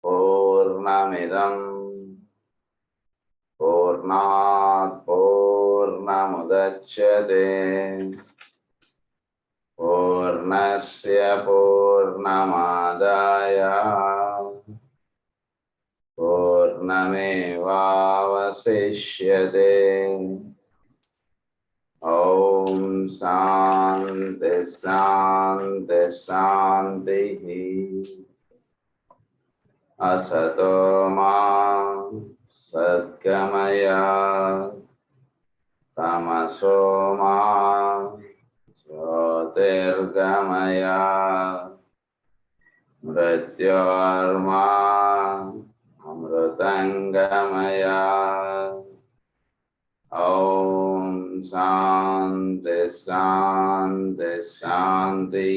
పూర్ణమిదం పూర్ణాత్ పూర్ణముదచ్యతే పూర్ణస్య పూర్ణమాదాయ పూర్ణమేవావశిష్యతే. ఓం శాంతి శాంతి శాంతి. అసతో మా సద్గమయ తమసో మా జ్యోతిర్గమయ మృత్యోర్మా అమృతంగమయ. ఓం శాంతి శాంతి శాంతి.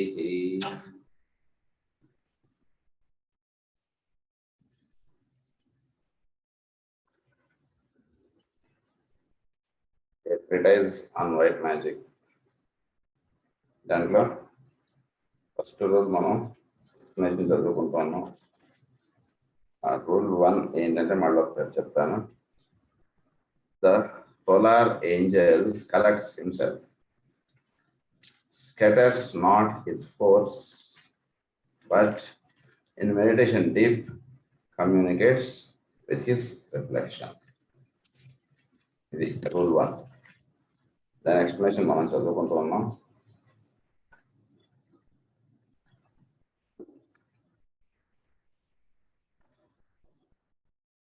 Treatise on white magic. దాంట్లో ఫస్ట్ రోజు మనం ఎక్స్ప్లెనేషన్ చదువుకుంటున్నాం. రూల్ 1 ఏంటంటే మళ్ళీ ఒకసారి చెప్తాను. The solar angel collects himself, scatters not his force, but in meditation deep communicates with his reflection. ఇది రూల్ 1. దాని ఎక్స్ప్లెనేషన్ మనం చదువుకుంటూ ఉన్నాం.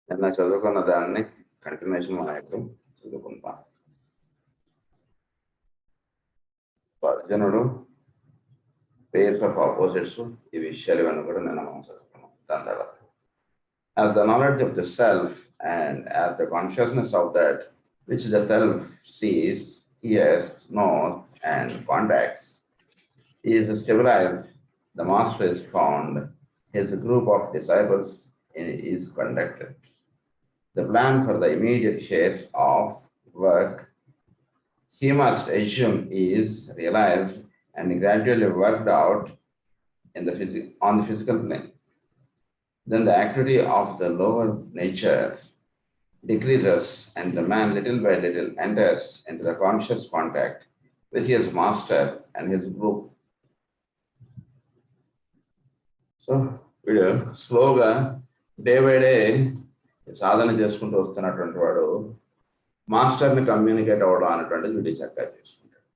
నిన్న చదువుకున్న దాన్ని కంటిన్యూషన్ మనం ఇప్పుడు చదువుకుంటాం. అర్జునుడు పేర్స్ ఆఫ్ ఆపోజిట్స్ ఈ విషయాలు ఇవన్నీ కూడా నిన్న మనం చదువుకున్నాం. దాని తర్వాత as the knowledge of the self and as the consciousness of that which the self sees, hears, knows and contacts is stabilized, the master is found, his group of disciples is conducted. The plan for the immediate phase of work he must assume is realized and gradually worked out in the on the physical plane. Then the activity of the lower nature decreases and the man little by little enters into the conscious contact with his master and his group. So, వీడు స్లోగా day by day సాధన చేసుకుంటూ వస్తున్నటువంటి వాడు మాస్టర్ని communicate అవ్వడం అనేటువంటిది వీడి చక్కగా చేసుకుంటాడు.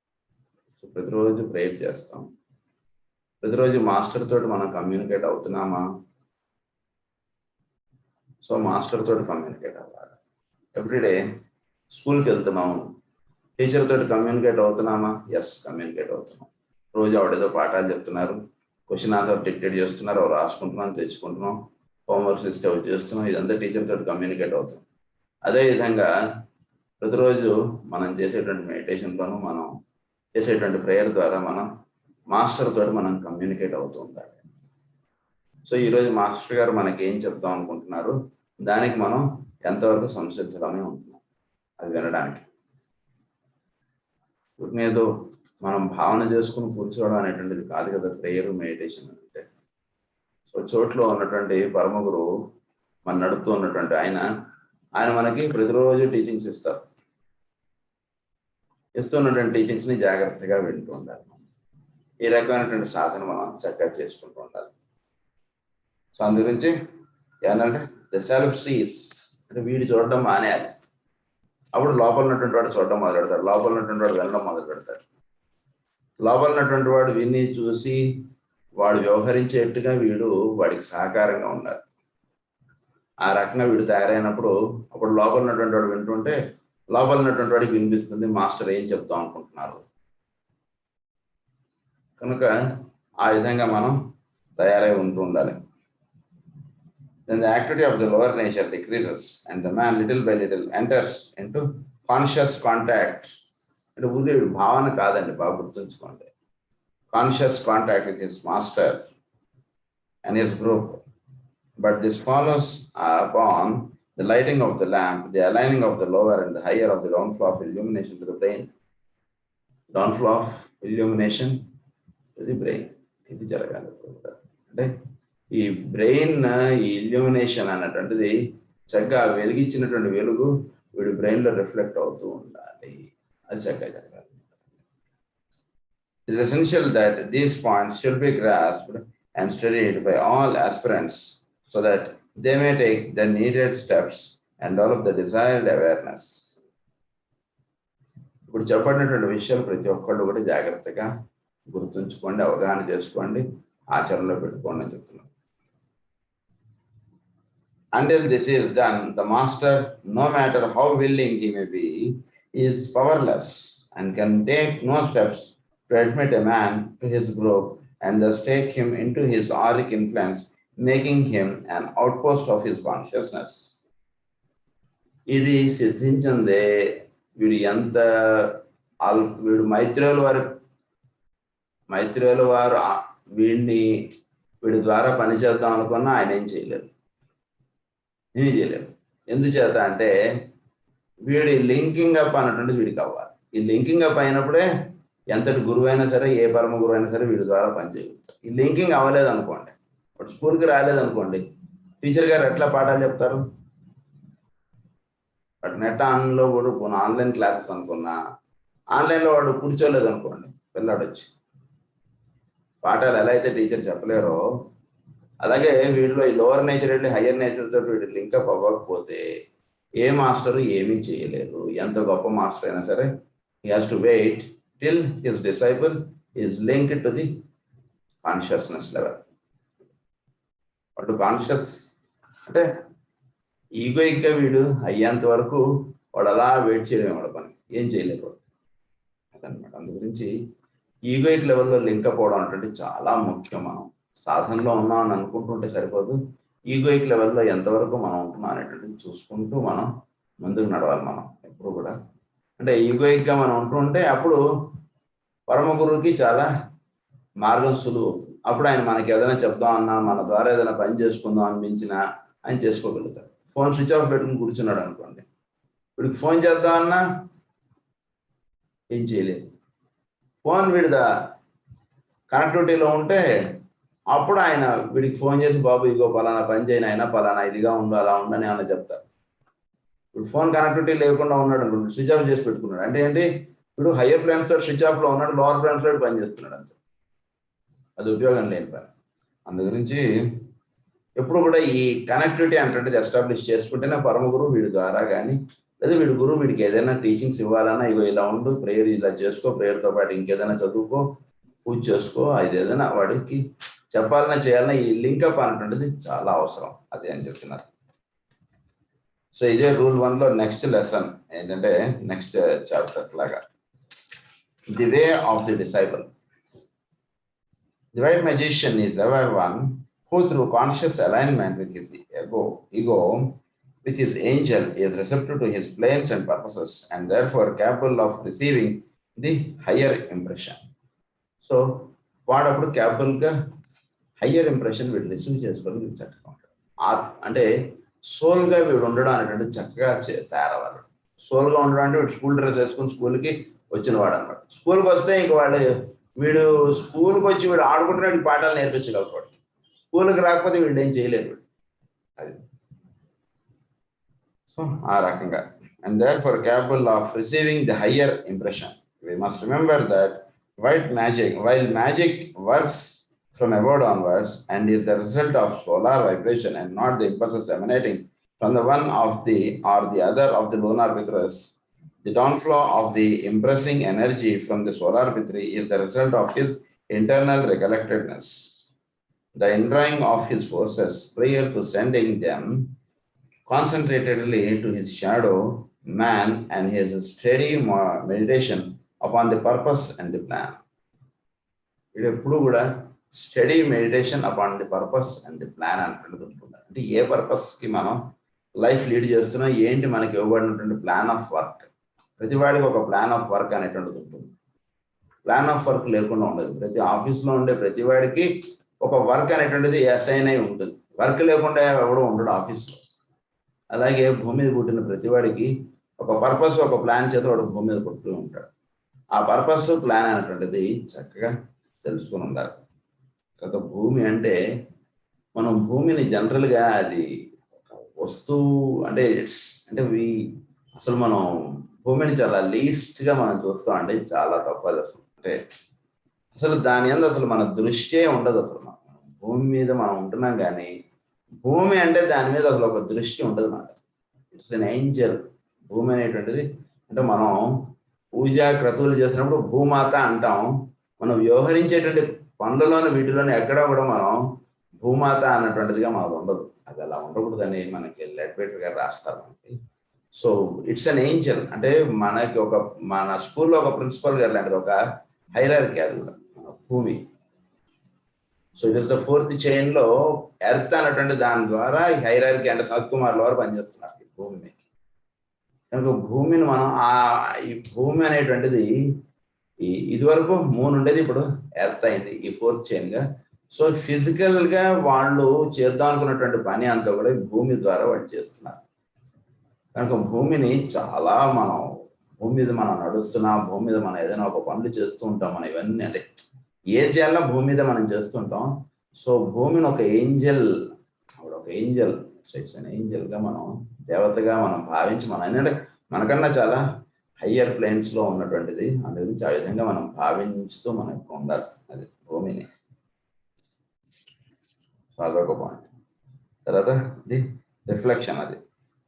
సో ప్రతిరోజు ప్రేయర్ చేస్తాం. ప్రతిరోజు మాస్టర్ తోటి మనం కమ్యూనికేట్ అవుతున్నామా? సో మాస్టర్ తోటి కమ్యూనికేట్ అవ్వాలి. ఎవ్రీడే స్కూల్కి వెళ్తున్నాము, టీచర్ తోటి కమ్యూనికేట్ అవుతున్నామా? ఎస్, కమ్యూనికేట్ అవుతున్నాం. రోజు ఆవిడేదో పాఠాలు చెప్తున్నారు, క్వశ్చన్ ఆన్సర్ డిక్టేట్ చేస్తున్నారు, అవి రాసుకుంటున్నాం, తెచ్చుకుంటున్నాం, హోంవర్క్స్ ఇస్తే అవి చేస్తున్నాం. ఇదంతా టీచర్ తోటి కమ్యూనికేట్ అవుతున్నాం. అదేవిధంగా ప్రతిరోజు మనం చేసేటువంటి మెడిటేషన్లోనూ మనం చేసేటువంటి ప్రేయర్ ద్వారా మనం మాస్టర్ తోటి మనం కమ్యూనికేట్ అవుతూ ఉండాలి. సో ఈరోజు మాస్టర్ గారు మనకి ఏం చెప్తాం అనుకుంటున్నారు, దానికి మనం ఎంతవరకు సంసిద్ధమే ఉంటున్నాం అది వినడానికి. మీద మనం భావన చేసుకుని కూర్చోవడం అనేటువంటిది కాదు కదా ప్రేయర్ మెడిటేషన్ అంటే. సో చోట్లో ఉన్నటువంటి పరమ గురువు మన నడుపుతూ ఉన్నటువంటి ఆయన మనకి ప్రతిరోజు టీచింగ్స్ ఇస్తారు. ఇస్తున్నటువంటి టీచింగ్స్ని జాగ్రత్తగా వింటూ ఉండాలి. ఈ రకమైనటువంటి సాధన మనం చక్కగా చేసుకుంటూ ఉండాలి. సో అందు గురించి ఏంటంటే ద సెల్ఫ్ సీస్ అంటే వీడు చూడడం మానేయాలి. అప్పుడు లోపల ఉన్నటువంటి వాడు చూడడం మొదలు పెడతాడు, లోపల ఉన్నటువంటి వాడు వినడం మొదలు పెడతాడు. లోపల ఉన్నటువంటి వాడు విని చూసి వాడు వ్యవహరించేట్టుగా వీడు వాడికి సహకారంగా ఉండాలి. ఆ రకంగా వీడు తయారైనప్పుడు అప్పుడు లోపల ఉన్నటువంటి వాడు వింటుంటే లోపల ఉన్నటువంటి వాడికి వినిపిస్తుంది మాస్టర్ ఏం చెప్తాం అనుకుంటున్నారు. కనుక ఆ విధంగా మనం తయారై ఉంటూ ఉండాలి. Then the activity of the lower nature decreases and the man little by little enters into conscious contact. అంటే ఊరికే భావన కాదండి, బాగా గుర్తుంచుకోండి. Conscious contact with his master and his group. But this follows upon the lighting of the lamp, the aligning of the lower and the higher of the downflow of illumination to the brain. Downflow of illumination to the brain. ఇది జరగాలి. అంటే ఈ brain ఈ illumination అన్నటువంటిది చక్కగా వెలిగించినటువంటి వెలుగు వీడి బ్రెయిన్లో రిఫ్లెక్ట్ అవుతూ ఉండాలి. అది చక్కగా జరగాలి. It is essential that these points should be grasped and studied by all aspirants so that they may take the needed steps and develop the desired awareness. ఇప్పుడు చెప్పబడినటువంటి విషయాలు ప్రతి ఒక్కళ్ళు కూడా జాగ్రత్తగా గుర్తుంచుకోండి, అవగాహన చేసుకోండి, ఆచరణలో పెట్టుకోండి అని చెప్తున్నాను. Until this is done, the master, no matter how willing he may be, is powerless and can take no steps to admit a man to his group and thus take him into his auric influence, making him an outpost of his consciousness. ఇది సిద్ధించిందే వీడు ఎంత వీడు మైత్రేయుల వారు వీడి ద్వారా పనిచేద్దాం అనుకున్నా ఆయన ఏం చేయలేరు. ఎందుచేత అంటే వీడి లింకింగ్ అప్ అన్నటువంటి వీడికి అవ్వాలి. ఈ లింకింగ్ అప్ అయినప్పుడే ఎంతటి గురువు అయినా సరే, ఏ పరమ గురువు అయినా సరే వీడి ద్వారా పనిచేయగలుగుతారు. ఈ లింకింగ్ అవ్వలేదు అనుకోండి, వాడు స్కూల్కి రాలేదనుకోండి, టీచర్ గారు ఎట్లా పాఠాలు చెప్తారు? వాడు నెట్ ఆన్లో కూడా కొన్ని ఆన్లైన్ క్లాసెస్ అనుకున్నా, ఆన్లైన్లో వాడు కూర్చోలేదు అనుకోండి, పిల్లాడు వచ్చి పాఠాలు ఎలా అయితే టీచర్ చెప్పలేరో అలాగే వీడిలో ఈ లోవర్ నేచర్ వెళ్ళి హయ్యర్ నేచర్ తోటి వీడు లింకప్ అవ్వకపోతే ఏ మాస్టరు ఏమీ చేయలేరు. ఎంత గొప్ప మాస్టర్ అయినా సరే he has to wait till his disciple is linked to the consciousness level. వాడు కాన్షియస్ అంటే ఈగోయిక్గా వీడు అయ్యేంత వరకు వాడు అలా వెయిట్ చేయడం వాడు పని, ఏం చేయలేరు అదనమాట. అందు గురించి ఈగోయిక్ లెవెల్లో లింకప్ అవడం అంటే చాలా ముఖ్యం. మనం సాధనలో ఉన్నాం అని అనుకుంటుంటే సరిపోదు, ఈగోయిక్ లెవెల్లో ఎంతవరకు మనం ఉంటున్నాం అనేటువంటిది చూసుకుంటూ మనం ముందుకు నడవాలి. మనం ఎప్పుడు కూడా అంటే ఈగోయిక్గా మనం ఉంటుంటే అప్పుడు పరమ గురువుకి చాలా మార్గం సులువు. అప్పుడు ఆయన మనకి ఏదైనా చెప్దాం అన్నా, మన ద్వారా ఏదైనా పని చేసుకుందాం అనిపించినా ఆయన చేసుకోగలుగుతాడు. ఫోన్ స్విచ్ ఆఫ్ పెట్టుకుని కూర్చున్నాడు అనుకోండి, వీడికి ఫోన్ చేద్దామన్నా ఏం చేయలేదు. ఫోన్ వీడిద కనెక్టివిటీలో ఉంటే అప్పుడు ఆయన వీడికి ఫోన్ చేసి, బాబు ఇగో పలానా పని చేయను, అయినా పలానా ఇదిగా ఉండు అలా ఉండని ఏమన్నా చెప్తారు. ఇప్పుడు ఫోన్ కనెక్టివిటీ లేకుండా ఉన్నాడు అనుకోండి, స్విచ్ ఆఫ్ చేసి పెట్టుకున్నాడు అంటే ఏంటి, ఇప్పుడు హయ్యర్ ప్లాన్స్ తోటి స్విచ్ ఆఫ్లో ఉన్నాడు, లోవర్ ప్లాన్స్ తోటి పని చేస్తున్నాడు అంతే. అది ఉపయోగం లేని పని. అందు గురించి ఎప్పుడు కూడా ఈ కనెక్టివిటీ అంటే ఎస్టాబ్లిష్ చేసుకుంటేనే పరమ గురువు వీడి ద్వారా కానీ, లేదా వీడి గురువు వీడికి ఏదైనా టీచింగ్స్ ఇవ్వాలన్నా, ఇగో ఇలా ఉండు, ప్రేయర్ ఇలా చేసుకో, ప్రేయర్తో పాటు ఇంకేదైనా చదువుకో, పూజ చేసుకో, అది ఏదైనా వాడికి చెప్పాలన్నా చేయాలన్నా ఈ లింకప్ అనేటువంటిది చాలా అవసరం. అదే అని చెప్తున్నారు. సో ఇదే రూల్ 1లో నెక్స్ట్ లెసన్ ఏంటంటే, నెక్స్ట్ చాప్టర్ లాగా the way of the disciple. The right magician is ever one who through conscious alignment with his ego with his angel is receptive to his plans and purposes and therefore capable of receiving the higher impression. So వాడు అప్పుడు క్యాపబుల్గా higher impression వీడు receive చేసుకొని వీడు చక్కగా ఉంటాడు. అంటే సోల్గా వీడు ఉండడం అనేటువంటి చక్కగా తయారవ్వాలి. సోల్గా ఉండడం అంటే వీడు స్కూల్ డ్రెస్ వేసుకుని స్కూల్కి వచ్చిన వాడు అనమాట. స్కూల్కి వస్తే ఇంక వీడు స్కూల్కి వచ్చి వీడు ఆడుకుంటున్నాడు, పాఠాలు నేర్పించగలుగుతాడు. స్కూల్కి రాకపోతే వీళ్ళు ఏం చేయలేరు. అది సో ఆ రకంగా. And therefore capable of receiving the higher impression. We must remember that while magic works from above onwards and is the result of solar vibration and not the impulses emanating from the one of the or the other of the lunar vitreous, the downflow of the impressing energy from the solar vitri is the result of his internal recollectedness. The indrawing of his forces prior to sending them concentratedly to his shadow man and his steady meditation upon the purpose and the plan. ఇది ఎప్పుడు కూడా study meditation upon the purpose and the plan అంటున్నది ఉంటుంది. అంటే ఏ పర్పస్కి మనం life lead చేస్తున్నాం, ఏంటి మనకి ఇవ్వబడినటువంటి ప్లాన్ ఆఫ్ వర్క్. ప్రతి వాడికి ఒక ప్లాన్ ఆఫ్ వర్క్ అనేటువంటిది ఉంటుంది. ప్లాన్ ఆఫ్ వర్క్ లేకుండా ఉండదు. ప్రతి ఆఫీస్లో ఉండే ప్రతి వాడికి ఒక వర్క్ అనేటువంటిది అసైన్ అయి ఉంటుంది. వర్క్ లేకుండా ఎవడో ఉండడు ఆఫీస్లో. అలాగే భూమి మీద పుట్టిన ప్రతి వాడికి ఒక పర్పస్, ఒక ప్లాన్ చేత వాడు భూమి మీద పుడుతూ ఉంటాడు. ఆ పర్పస్ ప్లాన్ అనేటువంటిది చక్కగా తెలుసుకుని ఉండాలి. తర్వాత భూమి అంటే మనం భూమిని జనరల్గా అది ఒక వస్తువు అంటే ఇట్స్ అంటే అసలు మనం భూమిని చాలా లీస్ట్గా మనం చూస్తాం అంటే చాలా తప్పు అది అసలు. అంటే అసలు దాని అందు అసలు మన దృష్టే ఉండదు అసలు. భూమి మీద మనం ఉంటున్నాం కానీ భూమి అంటే దాని మీద అసలు ఒక దృష్టి ఉండదు మనకు. It's an Angel. భూమి అనేటువంటిది అంటే మనం పూజా క్రతువులు చేసినప్పుడు భూమాత అంటాం. మనం వ్యవహరించేటువంటి పనులలోని వీటిలోని ఎక్కడా కూడా మనం భూమాత అన్నటువంటిదిగా మనకు ఉండదు. అది అలా ఉండకూడదని మనకి లెడ్బెటర్ గారు రాస్తారు మనకి. So it's an angel. అంటే మనకి మన స్కూల్లో ఒక ప్రిన్సిపల్ గారు లాంటిది ఒక హైరార్కీ అది కూడా మన భూమి. So it is the fourth chain లో ఎర్త్ అన్నటువంటి దాని ద్వారా ఈ హైరార్కీ అంటే సనత్ కుమార్ వారు పనిచేస్తున్నారు ఈ భూమి. కనుక భూమిని మనం ఈ భూమి అనేటువంటిది ఇది వరకు మూన్ ఉండేది, ఇప్పుడు ఎర్త్ అయింది ఈ ఫోర్త్ చైన్ గా. సో ఫిజికల్ గా వాళ్ళు చేద్దాం అనుకున్నటువంటి పని అంతా కూడా భూమి ద్వారా వాళ్ళు చేస్తున్నారు. కనుక భూమిని చాలా మనం భూమి మీద మనం నడుస్తున్నాం, భూమి మీద మనం ఏదైనా ఒక పనులు చేస్తూ ఉంటాం. మనం ఇవన్నీ అంటే ఏది చేయాలో భూమి మీద మనం చేస్తుంటాం. సో భూమిని ఒక ఏంజల్ ఇట్స్ అన్ ఏంజల్ గా మనం దేవతగా మనం భావించి మనం ఏంటంటే మనకన్నా చాలా హయ్యర్ ప్లేన్స్ లో ఉన్నటువంటిది. అందుగురించి ఆ విధంగా మనం భావించుతూ మనం ఉండాలి అది భూమిని. అదొక పాయింట్. తర్వాత ది రిఫ్లెక్షన్. అది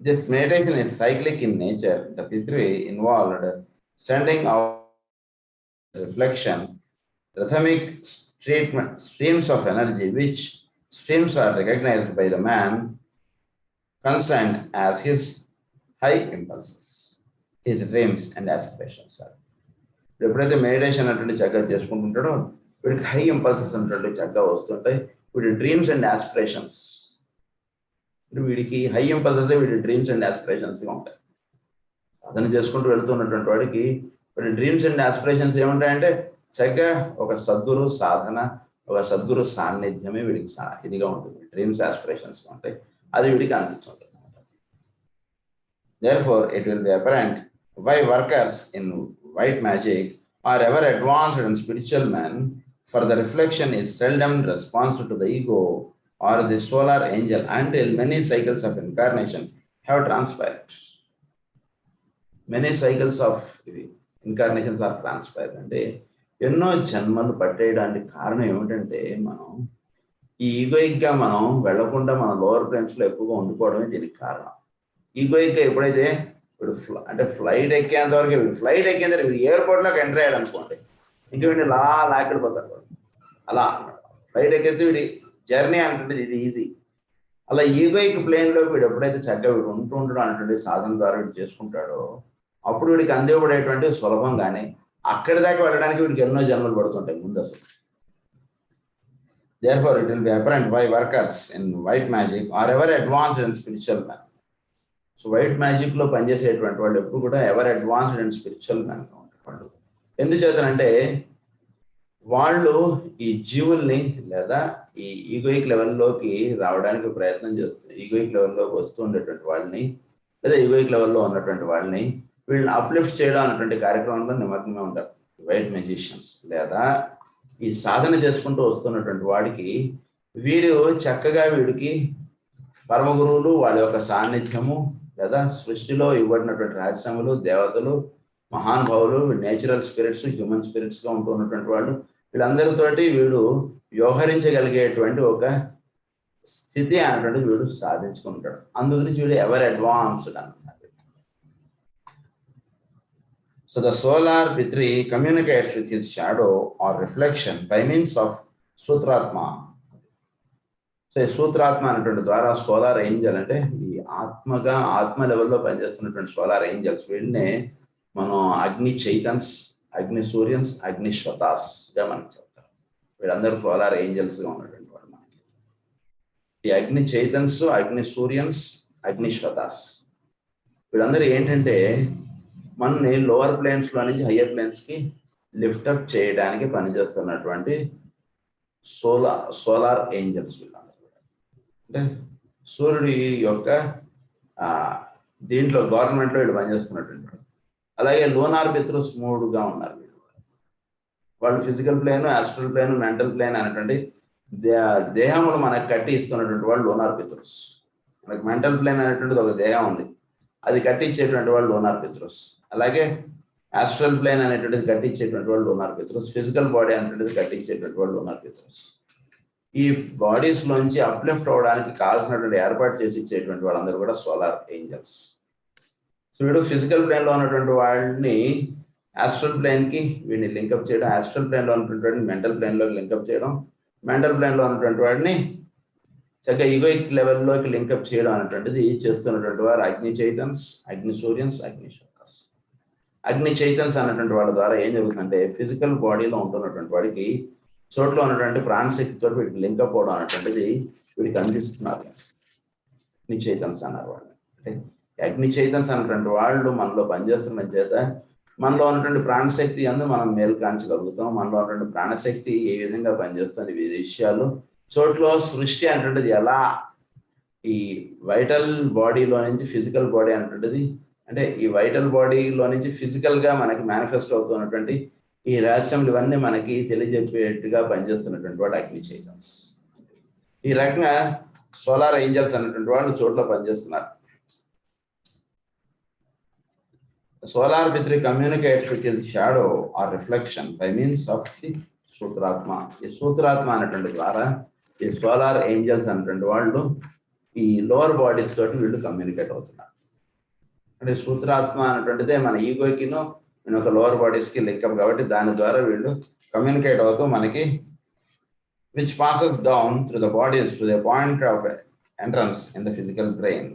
this meditation is cyclic in nature. The Prithvi involved sending out reflection, rhythmic streams of energy, which streams are recognized by the man concerned as his high impulses, his dreams and aspirations. ఎప్పుడైతే meditation అటువంటి చక్కగా చేసుకుంటుంటాడో వీడికి high impulses అన్నటువంటి చక్కగా వస్తుంటాయి. వీడి dreams and aspirations, వీడికి high impulses వీడి డ్రీమ్స్ అండ్ ఆస్పిరేషన్స్ ఉంటాయి. సాధన చేసుకుంటూ వెళ్తున్నటువంటి వాడికి వీడి డ్రీమ్స్ అండ్ ఆస్పిరేషన్స్ ఏముంటాయంటే చక్కగా ఒక సద్గురు సాధన, ఒక సద్గురు సాన్నిధ్యమే వీడికి ఇదిగా ఉంటుంది. డ్రీమ్స్ ఆస్పిరేషన్స్ ఉంటాయి, అది వీడికి అందించుంటుంది. Therefore, it will be apparent why workers in white magic are ever advanced and spiritual men, for the reflection is seldom responsive to the ego or the solar angel until many cycles of incarnation have transpired. Many cycles of incarnations are transpired. అంటే ఎన్నో జన్మలు పట్టేయడానికి కారణం ఏమిటంటే మనం ఈ ఈగోయిక్గా మనం వెళ్లకుండా మన లోవర్ ప్లేన్స్ లో ఎక్కువగా ఉండిపోవడమే దీనికి కారణం. ఈగోయిక్గా ఎప్పుడైతే ఇప్పుడు అంటే ఫ్లైట్ ఎక్కేంత వరకు ఫ్లైట్ ఎక్కేంత ఎయిర్పోర్ట్ లోకి ఎంటర్ అయ్యాడు అనుకోండి, ఇంక వీడిని లాక్కెళ్ళిపోతారు. అలా అన్నమాట. ఫ్లైట్ ఎక్కేస్తే వీడి జర్నీ అంటే ఇది ఈజీ. అలా ఈగోయిక్ ప్లేన్ లో వీడు ఎప్పుడైతే చక్కగా వీడు ఉంటుంటాడో అనేటువంటి సాధన ద్వారా వీడు చేసుకుంటాడో అప్పుడు వీడికి అందివ్వబడేటువంటి సులభం. కానీ అక్కడి దాకా వెళ్ళడానికి వీడికి ఎన్నో జన్మలు పడుతుంటాయి ముందు అసలు. Therefore, it will be apparent why workers in white magic are ever advanced and spiritual men. So white magic లో పనిచేసేటువంటి వాళ్ళు ఎప్పుడు కూడా ever advanced and spiritual man గా ఉంటారు వాళ్ళు. ఎందుచేతనంటే వాళ్ళు ఈ జీవుల్ని లేదా ఈ ఈగోయిక్ లెవెల్లోకి రావడానికి ప్రయత్నం చేస్తారు. ఈగోయిక్ లెవెల్లోకి వస్తూ ఉండేటువంటి వాళ్ళని లేదా ఈగోయిక్ లెవెల్లో ఉన్నటువంటి వాళ్ళని వీళ్ళని అప్లిఫ్ట్ చేయడం అనేటువంటి కార్యక్రమంలో నిమగ్నమే ఉంటారు వైట్ మ్యాజిషియన్స్. లేదా ఈ సాధన చేసుకుంటూ వస్తున్నటువంటి వాడికి వీడు చక్కగా వీడికి పరమ గురువులు వాళ్ళ యొక్క సాన్నిధ్యము లేదా సృష్టిలో ఇవ్వబడినటువంటి రహస్యములు, దేవతలు, మహానుభావులు, నేచురల్ స్పిరిట్స్, హ్యూమన్ స్పిరిట్స్ గా ఉంటున్నటువంటి వాళ్ళు వీళ్ళందరితోటి వీడు వ్యవహరించగలిగేటువంటి ఒక స్థితి అనేటువంటిది వీడు సాధించుకుంటాడు. అందుగురించి వీడు ఎవర్ అడ్వాన్స్డ్ అన్నమాట. So the solar Prithvi communicates with his shadow or reflection by means of సూత్రాత్మ. సో ఈ సూత్రాత్మ అనేటువంటి ద్వారా సోలార్ ఏంజల్ అంటే ఈ ఆత్మ లెవెల్లో పనిచేస్తున్నటువంటి సోలార్ ఏంజల్స్ వీళ్ళనే మనం అగ్ని చైతన్స్, అగ్ని సూర్యన్స్, అగ్ని శ్వతాస్ గా మనం చెప్తాం. వీళ్ళందరూ సోలార్ ఏంజల్స్ గా ఉన్నటువంటి వాళ్ళు మనకి. ఈ అగ్ని చైతన్స్, అగ్ని సూర్యన్స్, అగ్ని శ్వతాస్ వీళ్ళందరూ ఏంటంటే మనని లోవర్ ప్లేన్స్ లో నుంచి హయ్యర్ ప్లేన్స్ కి లిఫ్టప్ చేయడానికి పనిచేస్తున్నటువంటి సోలార్ ఏంజల్స్. అంటే సూర్యుడి యొక్క దీంట్లో గవర్నమెంట్ లో వీళ్ళు పనిచేస్తున్నటువంటి వాడు. అలాగే లోనార్ పితృస్ మూడుగా ఉన్నారు వీళ్ళు. వాళ్ళు physical plane, astral plane, mental plane అనేటువంటి దేహములు మనకు కట్టి ఇస్తున్నటువంటి వాళ్ళు లోనార్ పితృస్. మనకు మెంటల్ ప్లేన్ అనేటువంటిది ఒక దేహం ఉంది, అది కట్టించేటువంటి వాళ్ళు లోనార్ పితృస్. అలాగే ఆస్ట్రల్ ప్లేన్ అనేటువంటిది కట్టించేటువంటి వాళ్ళు లోనార్ పితృస్. ఫిజికల్ బాడీ అనేటువంటిది కట్టించేటువంటి వాళ్ళు లోనార్ పితృస్. ఈ బాడీస్ లోంచి అప్లిఫ్ట్ అవడానికి కావాల్సినటువంటి ఏర్పాటు చేసి ఇచ్చేటువంటి వాళ్ళందరూ కూడా సోలార్ ఏంజల్స్. సో వీడు ఫిజికల్ ప్లేన్ లో ఉన్నటువంటి వాళ్ళని ఆస్ట్రల్ ప్లేన్ కి వీడిని లింకప్ చేయడం, ఆస్ట్రల్ ప్లేన్ లో ఉన్నటువంటి మెంటల్ ప్లేన్ లోకి లింకప్ చేయడం, మెంటల్ ప్లేన్ లో ఉన్నటువంటి వాడిని చక్కగా ఈగోయిక్ లెవెల్లోకి లింకప్ చేయడం అనేటువంటిది చేస్తున్నటువంటి వారు అగ్ని చైతన్స్, అగ్ని సూర్యన్స్, అగ్ని శక్రస్. అగ్ని చైతన్స్ అన్నటువంటి వాళ్ళ ద్వారా ఏం జరుగుతుందంటే ఫిజికల్ బాడీలో ఉంటున్నటువంటి వాడికి చోట్ల ఉన్నటువంటి ప్రాణశక్తితో వీడికి లింకప్ అవడం అనేటువంటిది వీడికి అనిపిస్తున్నారు. అగ్ని చైతన్స్ అన్నారు వాళ్ళు. అంటే అగ్ని చైతన్స్ అన్నటువంటి వాళ్ళు మనలో పనిచేస్తున్న చేత మనలో ఉన్నటువంటి ప్రాణశక్తి అందు మనం మేలు కాంచగలుగుతాం. మనలో ఉన్నటువంటి ప్రాణశక్తి ఏ విధంగా పనిచేస్తుంది ఈ విషయాలు చోట్ల సృష్టి అనేటువంటిది ఎలా ఈ వైటల్ బాడీలో నుంచి ఫిజికల్ బాడీ అనేటువంటిది, అంటే ఈ వైటల్ బాడీలో నుంచి ఫిజికల్ గా మనకి మేనిఫెస్ట్ అవుతున్నటువంటి ఈ రహస్యములు ఇవన్నీ మనకి తెలియజెప్పేట్టుగా పనిచేస్తున్నటువంటి వాడు అగ్ని చైతన్స్. ఈ రకంగా సోలార్ ఏంజల్స్ అనేటువంటి వాళ్ళు చోట్ల పనిచేస్తున్నారు. Solar Pitri communicates with his shadow or reflection by means of the Sutratma. ఈ సూత్రాత్మ అనేటువంటి ద్వారా ఈ సోలార్ ఏంజల్స్ అనేటువంటి వాళ్ళు ఈ లోవర్ బాడీస్ తోటి వీళ్ళు కమ్యూనికేట్ అవుతున్నారు. అంటే సూత్రాత్మ అనేటువంటిదే మన ఈగోకిను మన ఒక లోవర్ బాడీస్ కి లింకప్ కాబట్టి దాని ద్వారా వీళ్ళు కమ్యూనికేట్ అవుతూ మనకి which passes down through the bodies to the point of entrance in the physical brain.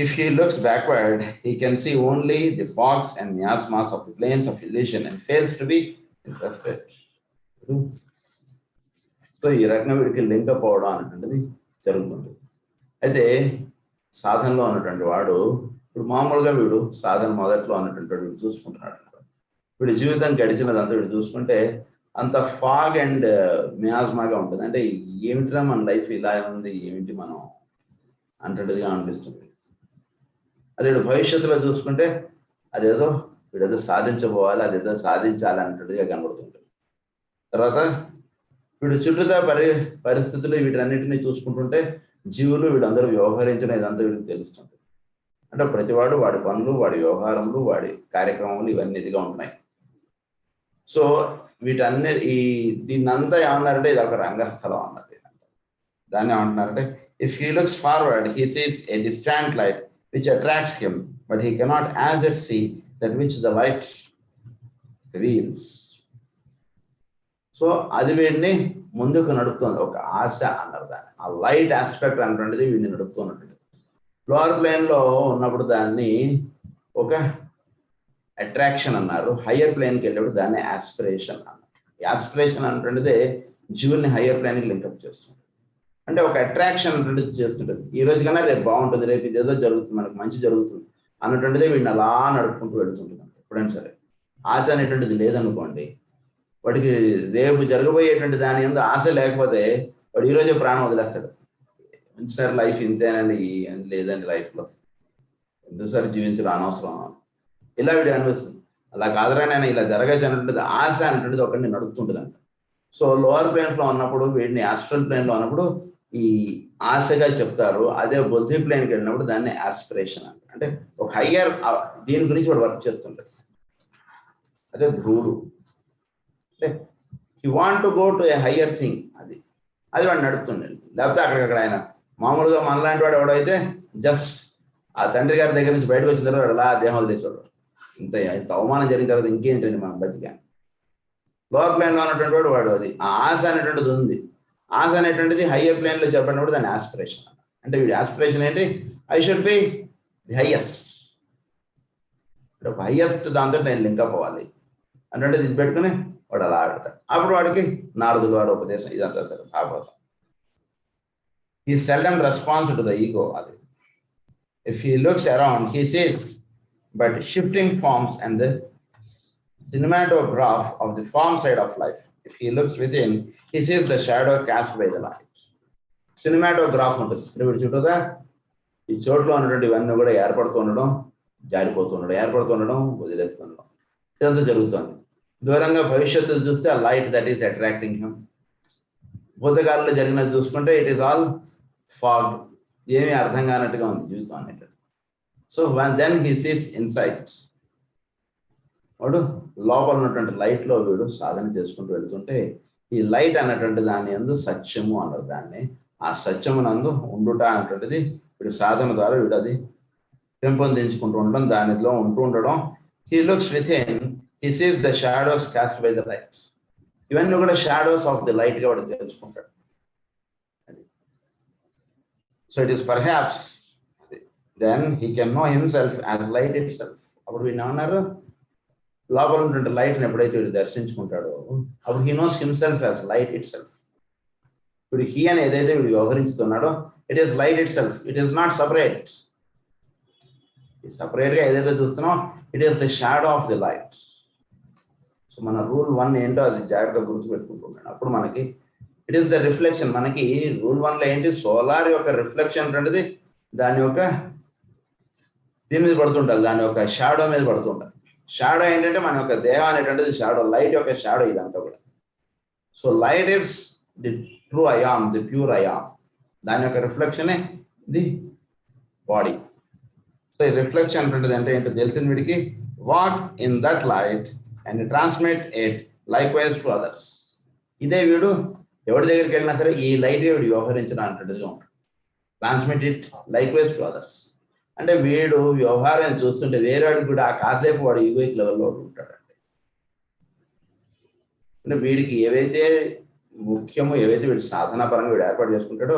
If he looks backward, he can see only the fogs and miasmas of the planes of illusion and fails to be interested. So ఈ రకంగా వీడికి link up అవడం అనేటువంటిది జరుగుతుంది. అయితే సాధనలో ఉన్నటువంటి వాడు ఇప్పుడు మామూలుగా వీడు సాధన మొదట్లో ఉన్నటువంటి వీడు చూసుకుంటున్నాడు. వీడి జీవితం గడిచినదంతా వీడు చూసుకుంటే అంత ఫాగ్ అండ్ మియాజ్మాగా ఉంటుంది. అంటే ఏమిటిరా మన లైఫ్ ఇలా ఉంది, ఏమిటి మనం అంటట్టుగా అనిపిస్తుంది. అదే భవిష్యత్తులో చూసుకుంటే అదేదో వీడేదో సాధించబోవాలి, అదేదో సాధించాలి అన్నట్టుగా కనబడుతుంటుంది. తర్వాత వీడు చుట్టూతా పరిస్థితులు వీటన్నిటిని చూసుకుంటుంటే జీవులు వీడందరూ వ్యవహరించిన ఇదంతా వీడికి తెలుస్తుంది. అంటే ప్రతివాడు వాడి పనులు, వాడి వ్యవహారములు, వాడి కార్యక్రమాలు ఇవన్నీ ఇదిగా ఉంటున్నాయి. సో వీటన్ని దీన్నంతా ఏమన్నారంటే ఇది ఒక రంగస్థలం అన్నది. దాన్ని ఏమంటున్నారంటే if he looks forward he sees A distant light which attracts him, but he cannot as yet see that which the light reveals. So అది వీడిని ముందుకు నడుపుతుంది. ఒక ఆశ అన్నారు దాన్ని, ఆ లైట్ ఆస్పెక్ట్ అనేటువంటిది వీడిని నడుపుతున్నట్టు. లోవర్ ప్లేన్ లో ఉన్నప్పుడు దాన్ని ఒక అట్రాక్షన్ అన్నారు, హయ్యర్ ప్లేన్కి వెళ్ళేప్పుడు దాన్ని ఆస్పిరేషన్ అన్నారు. ఈ ఆస్పిరేషన్ అనేటువంటిది జీవుల్ని హయ్యర్ ప్లేన్కి లింకప్ చేస్తుంది. అంటే ఒక అట్రాక్షన్ అనేటువంటిది చేస్తుంటుంది. ఈ రోజు కన్నా రేపు బాగుంటుంది, రేపు ఇదేదో జరుగుతుంది, మనకు మంచి జరుగుతుంది అన్నటువంటిది వీడిని అలా నడుపుకుంటూ వెళుతుంటుంది. ఎప్పుడైనా సరే ఆశ అనేటువంటిది లేదనుకోండి, వాడికి రేపు జరగబోయేటువంటి దాని మీద ఆశ లేకపోతే వాడు ఈరోజే ప్రాణం వదిలేస్తాడు. సార్ లైఫ్ ఇంతేనండి, లేదండి లైఫ్లో ఎందుకుసారి జీవించడం అనవసరం ఇలా వీడు అనిపిస్తుంది. అలా కాదురా నేను ఇలా జరగచ్చు అనేటువంటిది ఆశ అనేటువంటిది ఒకరిని నడుపుతుంటుంది అంట. సో లోవర్ ప్లేన్స్ లో ఉన్నప్పుడు వీడిని ఆస్ట్రల్ ప్లేన్ లో ఉన్నప్పుడు ఈ ఆశగా చెప్తారు. అదే బుద్ధి ప్లేన్కి వెళ్ళినప్పుడు దాన్ని ఆస్పిరేషన్ అంట. అంటే ఒక హయ్యర్ దీని గురించి వాడు వర్క్ చేస్తుంటాడు. అదే ధ్రువుడు అంటే he want to go to A higher thing, అది వాడు నడుపుతుండండి. లేకపోతే అక్కడికక్కడ ఆయన మామూలుగా మనలాంటి వాడు ఎవడైతే జస్ట్ ఆ తండ్రి గారి దగ్గర నుంచి బయటకు వచ్చిన తర్వాత అలా దేహం వదిలేసేవాడు. ఇంత అవమానం జరిగిన తర్వాత ఇంకేంటండి మనం బతికాను. లోవర్ ప్లేన్ లో ఉన్నటువంటి వాడు అది ఆ ఆశ అనేటువంటిది ఉంది. ఆశ అనేటువంటిది హయ్యర్ ప్లేన్ లో చెప్పినప్పుడు దాని ఆస్పిరేషన్. అంటే వీడి ఆస్పిరేషన్ ఏంటి, I should be the highest, highest దాంతో నేను లింకప్ అవ్వాలి అంటే ఇది పెట్టుకుని వాడు అలా ఆడతాడు. అప్పుడు వాడికి నారదుల వారి ఉపదేశం ఇదంతా సరే భాగవతం. ఈ seldom response to the ego. అది if he looks around he sees but shifting forms and the cinematograph of the form side of life. If he looks within, he sees the shadow cast by the light. Cinematograph ఉంటుంది. వీడు చుట్టూదా ఈ చోట్ల ఉన్నటువంటి ఇవన్నీ కూడా ఏర్పడుతూ ఉండడం, జారిపోతుండడం, ఏర్పడుతుండడం, వదిలేస్తుండడం, ఇదంతా జరుగుతుంది. దూరంగా భవిష్యత్తు చూస్తే ఆ light that is attracting him. భూతకాలంలో జరిగినది చూసుకుంటే ఇట్ ఈస్ ఆల్ ఫాగ్, ఏమీ అర్థం కానట్టుగా ఉంది జీవితం అనేది. So then he sees insight. వాడు లోపల ఉన్నటువంటి లైట్లో వీడు సాధన చేసుకుంటూ వెళుతుంటే ఈ లైట్ అన్నటువంటి దాని యందు సత్యము అన్నారు. దాన్ని ఆ సత్యమునందు ఉండుట అనేటువంటిది వీడు సాధన ద్వారా వీడు అది పెంపొందించుకుంటూ ఉండడం, దానిలో ఉంటూ ఉండడం. He looks with in, he sees the shadows cast by the lights. ఇవన్నీ కూడా షాడోస్ ఆఫ్ ది లైట్ గా వాడు తెలుసుకుంటాడు. So it is perhaps then he can know himself as light itself. అప్పుడు వీళ్ళు ఏమన్నారు, లోపల ఉన్నటువంటి లైట్ని ఎప్పుడైతే వీడు దర్శించుకుంటాడో అప్పుడు he knows himself as light itself. ఇప్పుడు హీ అని ఏదైతే వీడు వ్యవహరిస్తున్నాడో it is light itself, it is not separate. సపరేట్గా ఏదైతే చూస్తున్నాం it is the shadow of the light. So మన రూల్ 1 ఏంటో అది జాగ్రత్తగా గుర్తుపెట్టుకుంటున్నాను. అప్పుడు మనకి ఇట్ ఈస్ ద రిఫ్లెక్షన్. మనకి రూల్ 1లో ఏంటి, సోలార్ యొక్క రిఫ్లెక్షన్ అనేది దాని యొక్క దీని మీద పడుతుంటారు, దాని యొక్క షాడో మీద పడుతుంటారు. షాడో ఏంటంటే మన యొక్క దేహం అనేటువంటిది షాడో, లైట్ యొక్క షాడో ఇదంతా కూడా. So light is the true ion, the pure ion. దాని యొక్క రిఫ్లెక్షనే ది బాడీ. సో ఈ రిఫ్లెక్షన్ అంటుంటుంది అంటే ఏంటో తెలిసిన వీడికి, walk in that light and transmit it likewise to others. ఇదే వీడు ఎవరి దగ్గరికి వెళ్ళినా సరే ఈ లైట్ వీడు వ్యవహరించడం అంటుండేదిగా ఉంటాడు. Transmit it likewise to others అంటే వీడు వ్యవహారాన్ని చూస్తుంటే వేరేవాడికి కూడా ఆ కాసేపు వాడు ఈగోయిక్ లెవెల్లో ఉంటాడండి. అంటే వీడికి ఏవైతే ముఖ్యమో, ఏవైతే వీడు సాధనా పరంగా వీడు ఏర్పాటు చేసుకుంటాడో,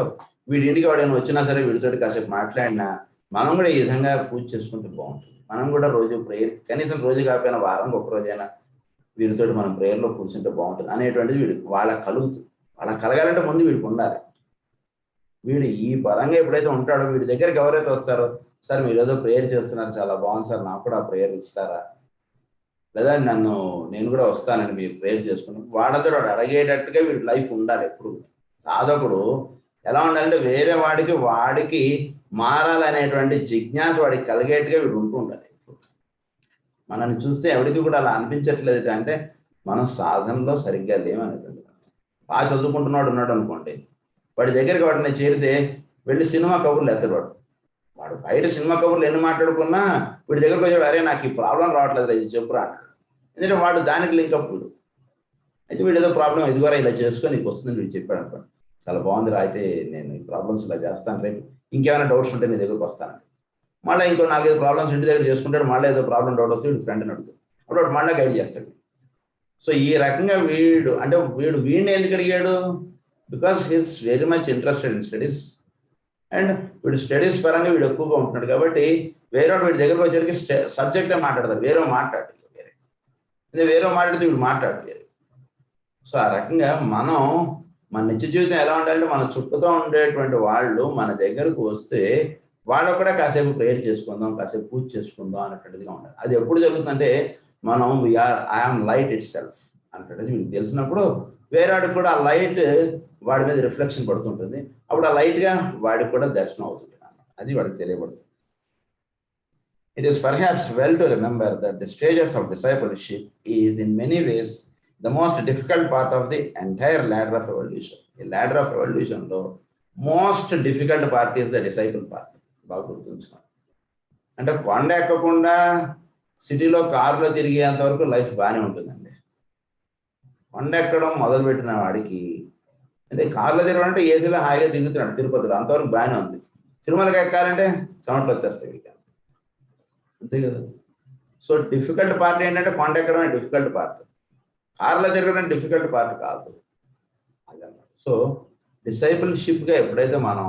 వీడి ఇంటికి వాడైనా వచ్చినా సరే వీడితోటి కాసేపు మాట్లాడినా మనం కూడా ఈ విధంగా పూజ చేసుకుంటే బాగుంటుంది. మనం కూడా రోజు ప్రేయర్, కనీసం రోజు కాకపోయినా వారానికి ఒక రోజైనా వీరితోటి మనం ప్రేయర్లో కూర్చుంటే బాగుంటుంది అనేటువంటిది వీడికి వాళ్ళకి కలుగుతుంది. వాళ్ళకి కలగాలంటే ముందు వీడికి ఉండాలి. వీడు ఈ పరంగా ఎప్పుడైతే ఉంటాడో వీడి దగ్గరికి ఎవరైతే వస్తారో, సార్ మీరు ఏదో ప్రేయర్ చేస్తున్నారు చాలా బాగుంది సార్, నాకు కూడా ఆ ప్రేయర్ ఇస్తారా, లేదా నేను కూడా వస్తానని మీరు ప్రేయర్ చేసుకున్నాం, వాడంతా వాడు అడిగేటట్టుగా వీడి లైఫ్ ఉండాలి. ఎప్పుడు సాధకుడు ఎలా ఉండాలంటే వేరే వాడికి మారాలనేటువంటి జిజ్ఞాస వాడికి కలిగేట్టుగా వీడు ఉంటూ ఉండాలి. మనల్ని చూస్తే ఎవరికి కూడా అలా అనిపించట్లేదు అంటే మనం సాధనలో సరిగ్గా లేమనేటువంటి. బాగా చదువుకుంటున్నాడు ఉన్నాడు అనుకోండి, వాడి దగ్గరికి వాడిని చేరితే వెళ్ళి సినిమా కబుర్లు ఎత్తడు. వాడు బయట సినిమా కబుర్లు ఎన్ని మాట్లాడుకున్నా వీడి దగ్గరకు వచ్చాడు, అరే నాకు ఈ ప్రాబ్లం రావట్లేదు ఇది చెప్పురా అంటాడు. ఎందుకంటే వాడు దానికి లింకప్. అయితే వీడు ఏదో ప్రాబ్లం ఎదుగురా ఇలా చేసుకొని నీకు వస్తుందని వీడు చెప్పాడు అనుకోండి, చాలా బాగుందిరా, అయితే నేను ఈ ప్రాబ్లమ్స్ ఇలా చేస్తాను, రేపు ఇంకేమైనా డౌట్స్ ఉంటే నీ దగ్గరకు వస్తాను. మళ్ళీ ఇంకో 4-5 ప్రాబ్లమ్స్ ఇంటి దగ్గర చేసుకుంటాడు, మళ్ళీ ఏదో ప్రాబ్లం డౌట్ వస్తే వీడు ఫ్రెండ్ని అడుగుతాడు, అప్పుడు వాడు మళ్ళీ గైడ్ చేస్తాడు. సో ఈ రకంగా వీడిని ఎందుకు అడిగాడు, because he's very much interested in studies and వీడు స్టడీస్ పరంగా వీడు ఎక్కువగా ఉంటున్నాడు. కాబట్టి వేరే వీడి దగ్గరకు వచ్చేటికి సబ్జెక్టే మాట్లాడతారు, వేరే మాట్లాడితే వీడు మాట్లాడు. సో ఆ రకంగా మనం మన నిత్య జీవితం ఎలా ఉండాలంటే మన చుట్టూతో ఉండేటువంటి వాళ్ళు మన దగ్గరకు వస్తే వాళ్ళు కూడా కాసేపు ప్రేయర్ చేసుకుందాం, కాసేపు పూజ చేసుకుందాం అన్నట్టుగా ఉండాలి. అది ఎప్పుడు జరుగుతుందంటే మనం ఐఎమ్ లైట్ ఇట్ సెల్ఫ్ అన్నట్టుగా వీడికి తెలిసినప్పుడు వేరేవాడికి కూడా ఆ లైట్ వాడి మీద రిఫ్లెక్షన్ పడుతుంటుంది. అప్పుడు ఆ లైట్ గా వాడికి కూడా దర్శనం అవుతుంది అన్నమాట. అది వాడికి తెలియబడుతుంది. It is perhaps well to remember that the stages of discipleship is in many ways the most difficult part of the entire ladder of evolution. The ladder of evolution లో most difficult part is the disciple part. బాగా గుర్తుంచుకోండి. అంటే కొండ ఎక్కకుండా సిటీలో కారులో తిరిగేంత వరకు life బాగానే ఉంటుందండి. కొండ ఎక్కడం మొదలుపెట్టిన వాడికి అంటే కారులో తిరగాలంటే ఏసీలో హాయిగా తిరుగుతున్నాడు తిరుపతిలో, అంతవరకు బాగానే ఉంది. తిరుమలకి ఎక్కాలంటే చెమటలు వచ్చేస్తాయి, అంతే కదా. సో డిఫికల్ట్ పార్ట్ ఏంటంటే కొండ ఎక్కడమే డిఫికల్ట్ పార్ట్, కార్లో తిరగడం డిఫికల్ట్ పార్ట్ కాదు అదన్నమాట. సో డిసైపుల్షిప్గా ఎప్పుడైతే మనం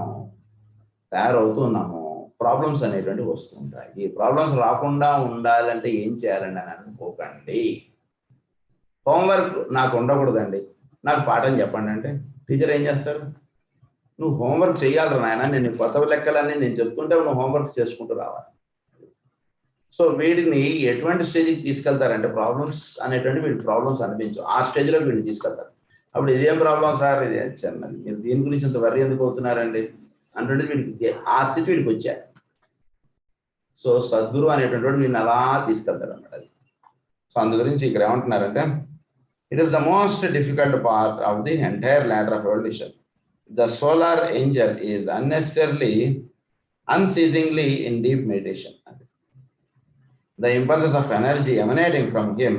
తయారవుతున్నామో ప్రాబ్లమ్స్ అనేటువంటివి వస్తుంటాయి. ఈ ప్రాబ్లమ్స్ రాకుండా ఉండాలంటే ఏం చేయాలండి అని అనుకోకండి. హోంవర్క్ నాకు ఉండకూడదండి, నాకు పాఠం చెప్పండి అంటే టీచర్ ఏం చేస్తారు, నువ్వు హోంవర్క్ చేయాలి నాయన, నేను కొత్త లెక్కలన్నీ నేను చెప్తుంటే నువ్వు హోంవర్క్ చేసుకుంటూ రావాలి. సో వీడిని ఎటువంటి స్టేజ్కి తీసుకెళ్తారంటే ప్రాబ్లమ్స్ అనేటువంటి వీడి ప్రాబ్లమ్స్ అనిపించు ఆ స్టేజ్లో వీడిని తీసుకెళ్తారు. అప్పుడు ఇదేం ప్రాబ్లం సార్, ఇది చిన్నది, మీరు దీని గురించి ఇంత వర్రీ ఎందుకు అవుతున్నారండి అంటే వీడికి ఆ స్థితి వీడికి వచ్చారు. సో సద్గురు అనేటువంటి వీడిని అలా తీసుకెళ్తారు అన్నమాట. అది సో అందు గురించి ఇక్కడ ఏమంటున్నారంటే it is the most difficult part of the entire ladder of evolution. The solar angel is unnecessarily, unceasingly in deep meditation. The impulses of energy emanating from him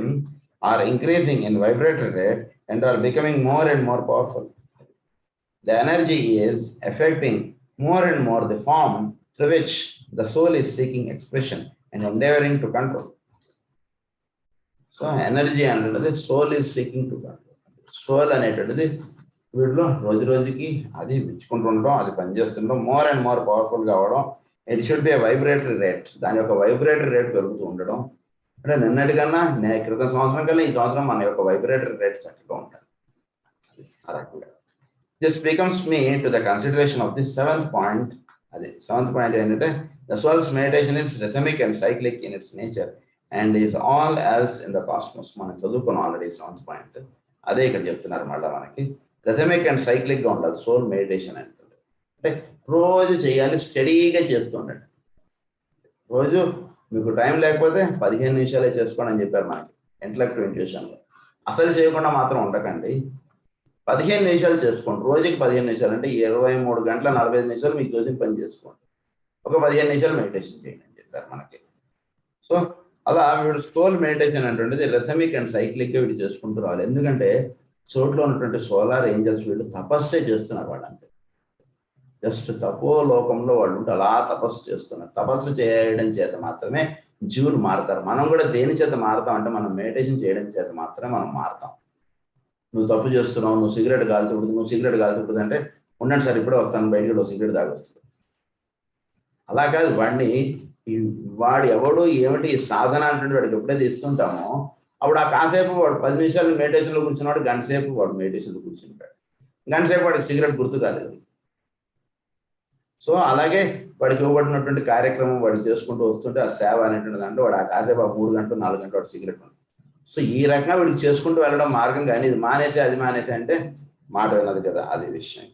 are increasing in vibratory rate and are becoming more and more powerful. The energy is affecting more and more the form through which the soul is seeking expression and endeavoring to control. So energy అంటే soul is seeking to control. Soul అనేటువంటిది వీటిలో రోజు రోజుకి అది విచ్చుకుంటూ ఉండడం, అది పనిచేస్తుండడం, more and more పవర్ఫుల్గా అవ్వడం. It should be vibratory rate, దాని యొక్క వైబ్రేటరీ రేట్ పెరుగుతూ ఉండడం. అంటే నిన్నటికన్నా క్రితం సంవత్సరం కన్నా ఈ సంవత్సరం మన యొక్క వైబ్రేటరీ రేట్ చక్కగా ఉంటుంది. ఆ రకంగా this becomes me to the consideration of the seventh point. అది సెవెంత్ పాయింట్ ఏంటంటే the souls meditation is rhythmic and cyclic in it's nature and is all else in the cosmos. మనం చదువుకున్నాం already seventh point, అదే ఇక్కడ చెప్తున్నారు మళ్ళీ మనకి. Rhythmic and సైక్లిక్గా ఉండాలి సోల్ మెడిటేషన్ అంటే. అంటే రోజు చేయాలి, స్టడీగా చేస్తూ ఉండండి. రోజు మీకు టైం లేకపోతే 15 నిమిషాలే చేసుకోండి అని చెప్పారు మనకి ఇంటలెక్టివ్ ఇంట్యూషన్లో. అసలు చేయకుండా మాత్రం ఉండకండి, 15 నిమిషాలు చేసుకోండి. రోజుకి 15 నిమిషాలు అంటే 23 గంటల 45 నిమిషాలు మీకు రోజుకి పని చేసుకోండి. ఒక 15 నిమిషాలు మెడిటేషన్ చేయండి అని చెప్పారు మనకి. సో అలా వీడు సోల్ మెడిటేషన్ అంటే రిథమిక్ అండ్ సైక్లిక్ వీడు చేసుకుంటూ రావాలి. ఎందుకంటే చోట్లో ఉన్నటువంటి సోలార్ ఏంజల్స్ వీళ్ళు తపస్సే చేస్తున్నారు. వాళ్ళంతే జస్ట్ తపో లోకంలో వాళ్ళు ఉంటే అలా తపస్సు చేస్తున్నారు. తపస్సు చేయడం చేత మాత్రమే జీవులు మారుతారు. మనం కూడా దేని చేత మారుతాం అంటే మనం మెడిటేషన్ చేయడం చేత మాత్రమే మనం మారుతాం. నువ్వు తప్పు చేస్తున్నావు, నువ్వు సిగరెట్ కాల్చకూడదు అంటే ఉండండి సార్ ఇప్పుడే వస్తాను, బయటకు సిగరెట్ తాగొస్తాడు. అలా కాదు, వాడు ఎవడు ఏమిటి సాధన అంటే వాడికి ఎప్పుడైతే ఇస్తుంటామో అప్పుడు ఆ కాసేపు వాడు 10 నిమిషాలు మెడిటేషన్లో కూర్చున్నాడు, గంట సేపు వాడు మెడిటేషన్లో కూర్చుంటాడు, గంట సేపు వాడికి సిగరెట్ గుర్తు కాలేదు. సో అలాగే వాడికి ఇవ్వబడినటువంటి కార్యక్రమం వాడు చేసుకుంటూ వస్తుంటే ఆ సేవ అనేటువంటి దాంట్లో వాడు ఆ కాసేపు 3 గంటలు 4 గంటలు వాడు సిగరెట్ ఉంది. సో ఈ రకంగా వీడికి చేసుకుంటూ వెళ్ళడం మార్గం. కానీ ఇది మానేసి అది మానేసి అంటే మాట విన్నది కదా, అది విషయం.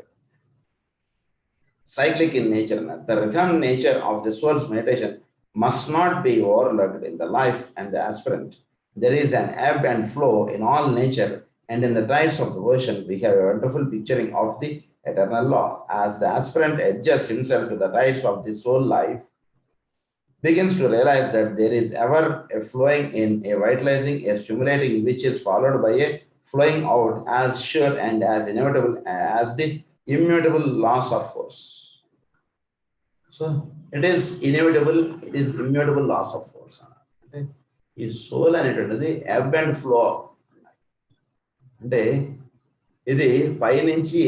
Cyclic in nature, the rhythm nature of the soul's meditation must not be overlooked in the life and the aspirant. There is an ebb and flow in all nature, and in the tides of the ocean we have a wonderful picturing of the eternal law. As the aspirant adjusts himself to the tides of the soul life, begins to realize that there is ever a flowing in, a vitalizing, a stimulating, which is followed by a flowing out as sure and as inevitable as the immutable laws of force. So it is inevitable, it is immutable laws of force. అంటే ఈ soul అనేటువంటిది ఎబ్ and flow. అంటే ఇది పైనుంచి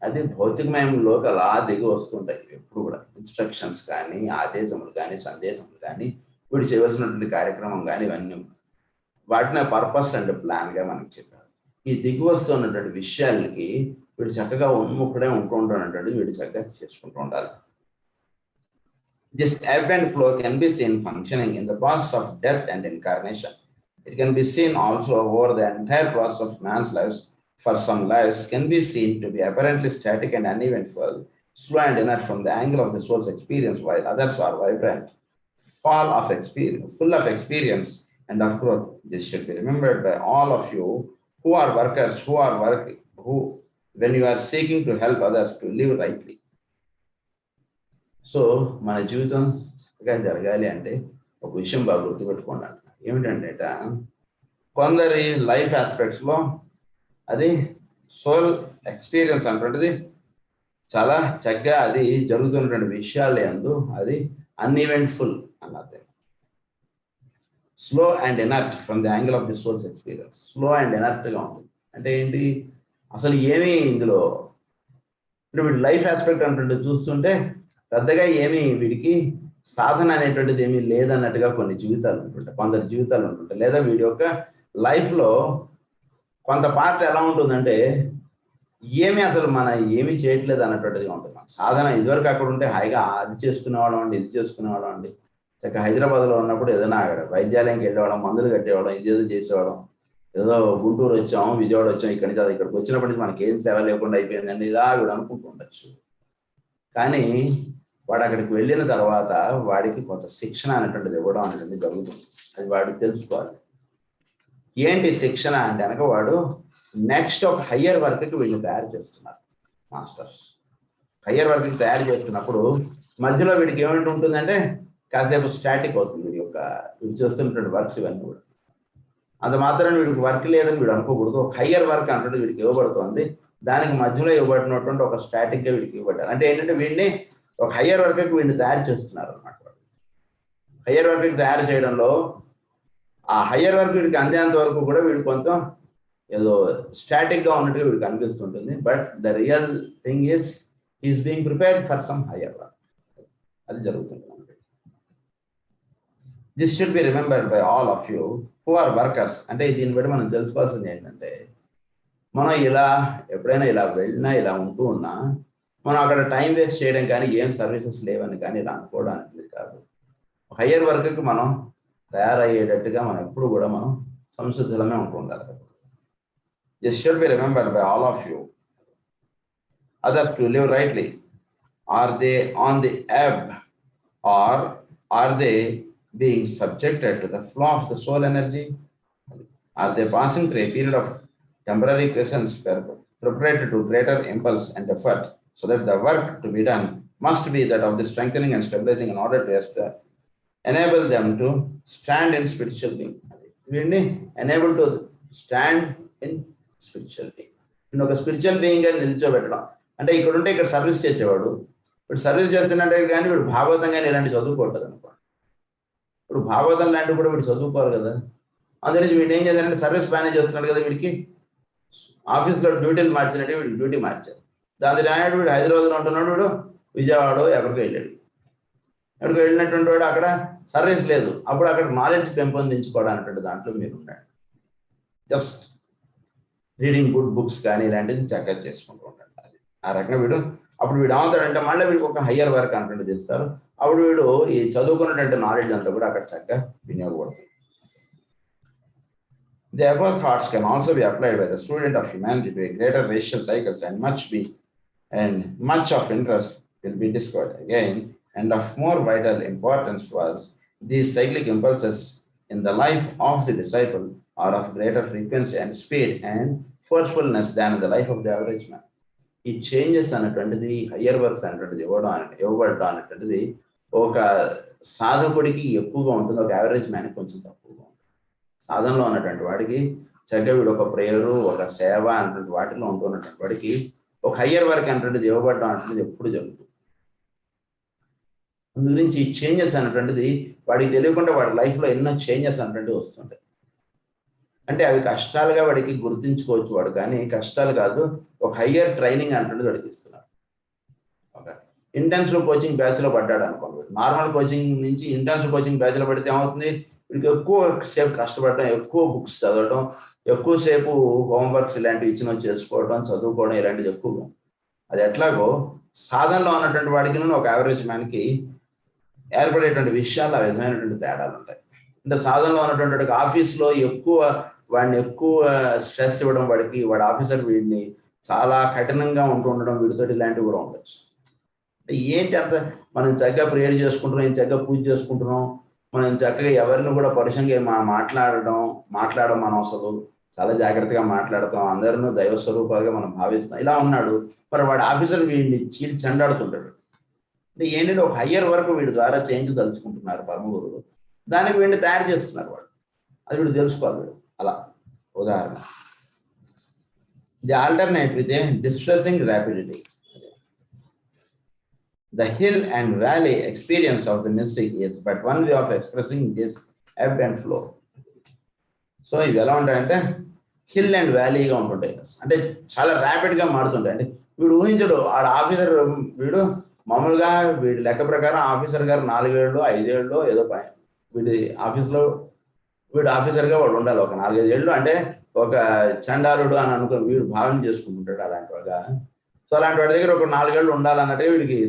అది భౌతికమయంలోకి అలా దిగి వస్తుంటాయి. ఎప్పుడు కూడా ఇన్స్ట్రక్షన్స్ కానీ, ఆదేశములు కానీ, సందేశములు కానీ, వీడు చేయవలసినటువంటి కార్యక్రమం కానీ, ఇవన్నీ వాటిని పర్పస్ అండ్ ప్లాన్గా మనకి చెప్పారు. ఈ దిగి వస్తున్నటువంటి విషయాలకి వీడు చక్కగా ఉన్ముఖుడే ఉంటూ ఉంటాడు, వీడు చక్కగా చేసుకుంటూ ఉండాలి. This ebb and flow can be seen functioning in the process of death and incarnation. It can be seen also over the entire process of man's lives. For some lives can be seen to be apparently static and uneventful, slow and inert from the angle of the soul's experience, while others are vibrant, full of experience and of growth. This should be remembered by all of you who are workers, when you are seeking to help others to live rightly. So మన జీవితం చక్కగా జరగాలి అంటే ఒక విషయం బాగా గుర్తుపెట్టుకోండి. ఏమిటంటే కొందరి లైఫ్ ఆస్పెక్ట్స్లో అది సోల్ ఎక్స్పీరియన్స్ అంటుంటుంది చాలా చక్కగా అది జరుగుతున్నటువంటి విషయాలు యందు అది అన్ఈవెంట్ఫుల్ అన్నది. Slow and inert from the angle of the soul's experience. Slow and ఎనర్ట్గా ఉంటుంది అంటే ఏంటి, అసలు ఏమీ ఇందులో వీడి లైఫ్ ఆస్పెక్ట్ అంటుంటే చూస్తుంటే పెద్దగా ఏమీ వీడికి సాధన అనేటువంటిది ఏమీ లేదన్నట్టుగా కొన్ని జీవితాలు ఉంటుంటాయి, కొందరు జీవితాలు ఉంటుంటాయి. లేదా వీడి యొక్క లైఫ్లో కొంత పార్ట్ ఎలా ఉంటుందంటే ఏమీ అసలు మన ఏమీ చేయట్లేదు అన్నటువంటిదిగా ఉంటుంది. సాధన ఇదివరకు అక్కడ ఉంటే హాయిగా అది చేసుకునేవాళ్ళం అండి, ఇది చేసుకునేవాళ్ళం అండి. చక్కగా హైదరాబాద్లో ఉన్నప్పుడు ఏదైనా అక్కడ వైద్యాలయంకి వెళ్ళేవాళ్ళం, మందులు కట్టేవాళ్ళం, ఇదేదో చేసేవాళ్ళం. ఏదో గుంటూరు వచ్చాము, విజయవాడ వచ్చాము, ఇక్కడికి వచ్చినప్పటి నుంచి మనకి ఏం సేవ లేకుండా అయిపోయిందండి ఇలా వీడు అనుకుంటూ ఉండొచ్చు. కానీ వాడు అక్కడికి వెళ్ళిన తర్వాత వాడికి కొంత శిక్షణ అనేటువంటిది ఇవ్వడం అనేటువంటిది జరుగుతుంది. అది వాడికి తెలుసుకోవాలి. ఏంటి శిక్షణ అంటే కనుక వాడు నెక్స్ట్ ఒక హయ్యర్ వర్క్కి వీళ్ళు తయారు చేస్తున్నారు మాస్టర్స్. హయ్యర్ వర్క్కి తయారు చేస్తున్నప్పుడు మధ్యలో వీడికి ఏమిటి ఉంటుందంటే కాసేపు స్టాటిక్ అవుతుంది వీడు చేస్తున్నటువంటి వర్క్స్ ఇవన్నీ కూడా. అంత మాత్రం వీడికి వర్క్ లేదని వీడు అనుకోకూడదు. ఒక హయ్యర్ వర్క్ అంటే వీడికి ఇవ్వబడుతుంది, దానికి మధ్యలో ఇవ్వబడినటువంటి ఒక స్టాటిక్గా వీడికి ఇవ్వబడ్డారు. అంటే ఏంటంటే వీడిని ఒక హయ్యర్ వర్క్కి వీడిని తయారు చేస్తున్నారు అనమాట. హయ్యర్ వర్క్కి తయారు చేయడంలో ఆ హయ్యర్ వర్క్ వీడికి అందేంత వరకు కూడా వీడు కొంచెం ఏదో స్టాటిక్గా ఉన్నట్టుగా వీడికి అనిపిస్తుంటుంది. But the real thing is is being prepared for some higher work. అది జరుగుతుంది. This should be remembered by all of you who are workers. అంటే దీన్ని బట్టి మనం తెలుసుకోవాల్సింది ఏంటంటే మనం ఇలా ఎప్పుడైనా ఇలా వెళ్ళినా ఇలా ఉంటూ ఉన్నా మనం అక్కడ టైం వేస్ట్ చేయడం కానీ ఏం సర్వీసెస్ లేవని కానీ ఇలా అనుకోవడానికి కాదు. హయ్యర్ వర్క్కి మనం తయారయ్యేటట్టుగా మనం ఎప్పుడు కూడా మనం సంసిద్ధులమే ఉంటూ ఉండాలి. This should be remembered by all of you others to live rightly. Are they on the ebb or are they being subjected to the flow of the soul energy? Are they passing through a period of temporary quiescence preparatory to greater impulse and effort, so that the work to be done must be that of the strengthening and stabilizing in order to enable them to stand in spiritual being? వీడిని enable to stand in spiritual being. ఒక spiritual being అని నిల్చోబెట్టడం అంటే ఇక్కడ ఉంటే ఇక్కడ service చేసేవాడు, ఇప్పుడు service చేస్తున్నట్టే కానీ వీడు భాగవతం కానీ ఇలాంటి చదువుకోవట్లేదు అనుకోండి. ఇప్పుడు భాగవతం లాంటివి కూడా వీడు చదువుకోవాలి కదా. అందుకని వీడు ఏం చేశారంటే సర్వీస్ మేనేజ్ చేస్తున్నాడు కదా, వీడికి ఆఫీస్లో డ్యూటీలు మార్చినట్టు వీడికి డ్యూటీ మార్చారు. దాని రాయడు వీడు హైదరాబాద్లో ఉంటున్నాడు, వీడు విజయవాడ ఎక్కడికి వెళ్ళాడు. ఎక్కడికి వెళ్ళినటువంటి వాడు అక్కడ సర్వీస్ లేదు, అప్పుడు అక్కడ నాలెడ్జ్ పెంపొందించుకోవడానికి దాంట్లో మీరు ఉండండి. జస్ట్ రీడింగ్ గుడ్ బుక్స్ కానీ ఇలాంటిది చక్కగా చేసుకుంటూ ఉండండి. అది ఆ రకంగా వీడు అప్పుడు వీడు ఏమవుతాడంటే మళ్ళీ వీడికి ఒక హయ్యర్ వర్క్ అంటూ చేస్తారు. అప్పుడు వీడు ఈ చదువుకున్నటువంటి నాలెడ్జ్ అంతా కూడా అక్కడ చక్కగా వినియోగపడుతుంది. The above thoughts can also be applied by the student of humanity to a greater racial cycles, and much of interest will be discovered again, and of more vital importance to us. These cyclic impulses in the life of the disciple are of greater frequency and speed and forcefulness than in the life of the average man. ఈ changes అనేటువంటిది higher works అనేటువంటిది ఇవ్వబడటం అనేటువంటిది ఒక సాధకుడికి ఎక్కువగా ఉంటుంది, ఒక average మ్యాన్కి కొంచెం తక్కువగా ఉంటుంది. సాధనలో ఉన్నటువంటి వాడికి చక్కగా వీడు ఒక ప్రేయరు ఒక సేవ అనేటువంటి వాటిలో ఉంటున్నటువంటి వాడికి ఒక హయ్యర్ వర్క్ అనేటువంటిది ఇవ్వబడటం అనేటువంటిది ఎప్పుడు జరుగుతుంది. అందు గురించి ఈ చేంజెస్ అనేటువంటిది వాడికి తెలియకుండా వాడి లైఫ్లో ఎన్నో చేంజెస్ అనేటువంటివి వస్తుంటాయి. అంటే అవి కష్టాలుగా వాడికి గుర్తించుకోవచ్చు వాడు, కానీ కష్టాలు కాదు, ఒక హయ్యర్ ట్రైనింగ్ అనేటువంటిది వాడికి ఇస్తున్నారు. ఒక ఇంటెన్సివ్ కోచింగ్ బ్యాచ్లో పడ్డాడు అనుకోండి, నార్మల్ కోచింగ్ నుంచి ఇంటెన్సివ్ కోచింగ్ బ్యాచ్లో పడితే ఏమవుతుంది, వీడికి ఎక్కువ సేపు కష్టపడటం, ఎక్కువ బుక్స్ చదవటం, ఎక్కువసేపు హోంవర్క్స్ ఇలాంటివి ఇచ్చిన చేసుకోవడం, చదువుకోవడం ఇలాంటివి ఎక్కువగా. అది ఎట్లాగో సాధనలో ఉన్నటువంటి వాడికి ఒక యావరేజ్ మ్యాన్కి ఏర్పడేటువంటి విషయాలు ఆ విధమైనటువంటి తేడాలు ఉంటాయి. అంటే సాధనలో ఉన్నటువంటి ఆఫీస్లో వాడిని ఎక్కువ స్ట్రెస్ ఇవ్వడం, వాడి ఆఫీసర్ వీడిని చాలా కఠినంగా ఉండడం, వీడితో ఇలాంటివి కూడా ఉండొచ్చు. ఏంటి అంత మనం చక్కగా ప్రేయర్ చేసుకుంటున్నాం, చక్కగా పూజ చేసుకుంటున్నాం, మనం చక్కగా ఎవరిని కూడా పరుషంగా మాట్లాడడం మనం అసలు చాలా జాగ్రత్తగా మాట్లాడతాం, అందరినూ దైవ స్వరూపాలుగా మనం భావిస్తాం, ఇలా ఉన్నాడు. మరి వాడి ఆఫీసర్ వీడిని చీల్చి చెండాడుతుంటాడు. అంటే ఏంటంటే ఒక హయ్యర్ వరకు వీడి ద్వారా చేంజ్ తలుచుకుంటున్నారు పరమ గురువు, దానికి వీడిని తయారు చేస్తున్నారు వాడు. అది వీడు తెలుసుకోవాలి వీడు. అలా ఉదాహరణ the alternate with a distressing rapidity. The hill and valley experience of the mystic is but one way of expressing this ebb and flow. So ఇవి ఎలా ఉంటాయంటే హిల్ అండ్ వ్యాలీగా ఉంటుంటాయి, అంటే చాలా ర్యాపిడ్గా మారుతుంటాయి. అంటే వీడు ఊహించడు, ఆడ ఆఫీసర్ వీడు మామూలుగా వీడి లెక్క ప్రకారం ఆఫీసర్ గారు 4 ఏళ్ళు 5 ఏళ్ళు ఏదో వీడి ఆఫీస్లో వీడు ఆఫీసర్గా వాడు ఉండాలి ఒక 4-5 ఏళ్ళు, అంటే ఒక చండాలుడు అని అనుకుని వీడు భావన చేసుకుంటుంటాడు అలాంటి వాడుగా. సో అలాంటి వాడి దగ్గర ఒక 4 ఏళ్ళు ఉండాలన్నట్టే వీడికి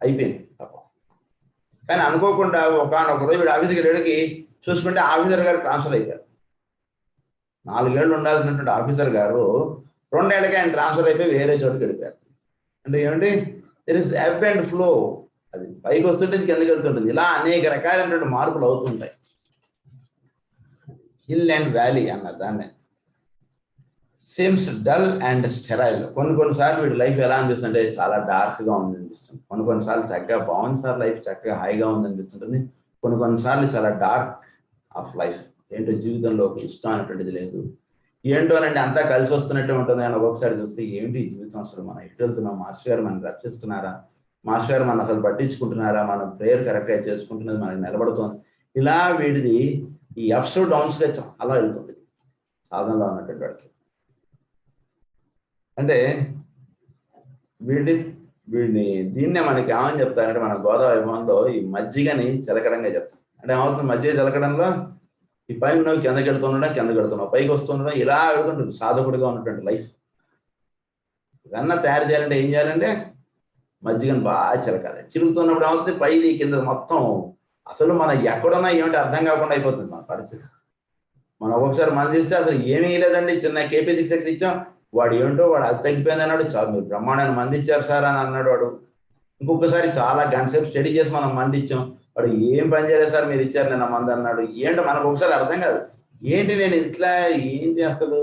అయిపోయింది తప్ప. కానీ అనుకోకుండా ఒకనొక రోజు వీడు ఆఫీస్కి వెళ్ళేడికి చూసుకుంటే ఆఫీసర్ గారు ట్రాన్స్ఫర్ అయిపోయారు. 4 ఏళ్ళు ఉండాల్సినటువంటి ఆఫీసర్ గారు 2 ఏళ్ళకి ఆయన ట్రాన్స్ఫర్ అయిపోయి వేరే చోటుకి వెళ్ళిపోయారు. అంటే ఏమిటి, దెర్ ఇస్ ఎబ్ అండ్ ఫ్లో. అది పైకి వస్తుంటే కిందకి వెళ్తుంటుంది. ఇలా అనేక రకాలైనటువంటి మార్పులు అవుతుంటాయి. హిల్ అండ్ వ్యాలీ అన్నారు దాన్ని. Seems dull and sterile. కొన్నిసార్లు వీడి లైఫ్ ఎలా అనిపిస్తుంటే చాలా డార్క్గా ఉంది అనిపిస్తుంది. కొన్నిసార్లు చక్కగా బాగుంది సార్ లైఫ్, చక్కగా హాయిగా ఉంది అనిపిస్తుంటుంది. కొన్నిసార్లు చాలా డార్క్ ఆఫ్ లైఫ్. ఏంటో జీవితంలో ఒక ఇష్టం అనేటువంటిది లేదు. ఏంటోనండి అంతా కలిసి వస్తున్నట్టే ఉంటుంది అని ఒక్కొక్కసారి చూస్తే ఏమిటి జీవితం, అసలు మనం ఎటు వెళ్తున్నాం, మాస్టర్ గారు మనం రక్షిస్తున్నారా, మాస్టర్ గారు మనం అసలు పట్టించుకుంటున్నారా, మనం ప్రేయర్ కరెక్ట్గా చేసుకుంటున్నది మనకి నిలబడుతుంది. ఇలా వీడిది ఈ అప్స్ డౌన్స్గా చాలా వెళ్తుంది సాధనలో ఉన్నటువంటి వాడికి. అంటే వీడిని దీన్నే మనకి ఏమని చెప్తారంటే, మన గోదావరి భవన్లో ఈ మజ్జిగని చిలకడంగా చెప్తాం. అంటే ఏమవుతుంది, మజ్జిగ చిలకడంలో ఈ పైన నువ్వు కిందకి వెళ్తున్నావు, పైకి వస్తుండడం, ఇలా వెళ్తుంటుంది సాధకుడిగా ఉన్నటువంటి లైఫ్. వెన్న తయారు చేయాలంటే ఏం చేయాలంటే మజ్జిగను బాగా చిలకాలి. చిలుకుతున్నప్పుడు ఏమవుతుంది, పైది కింద మొత్తం అసలు మనం ఎక్కడున్నా ఏమిటి అర్థం కాకుండా అయిపోతుంది మన పరిస్థితి. మనం ఒకసారి మంది ఇస్తే అసలు ఏమీ లేదండి, చిన్న KP6X ఇచ్చాం, వాడు ఏంటో వాడు అది తగ్గిపోయింది అన్నాడు, చాలు మీరు బ్రహ్మాండాన్ని మంది ఇచ్చారు సార్ అని అన్నాడు వాడు. ఇంకొకసారి చాలా గంట సేపు స్టడీ చేసి మనం మంది ఇచ్చాం, వాడు ఏం పని చేయలేదు సార్ మీరు ఇచ్చారు నేను మంది అన్నాడు. ఏంటో మనకు ఒకసారి అర్థం కాదు, ఏంటి నేను ఇట్లా ఏంటి అసలు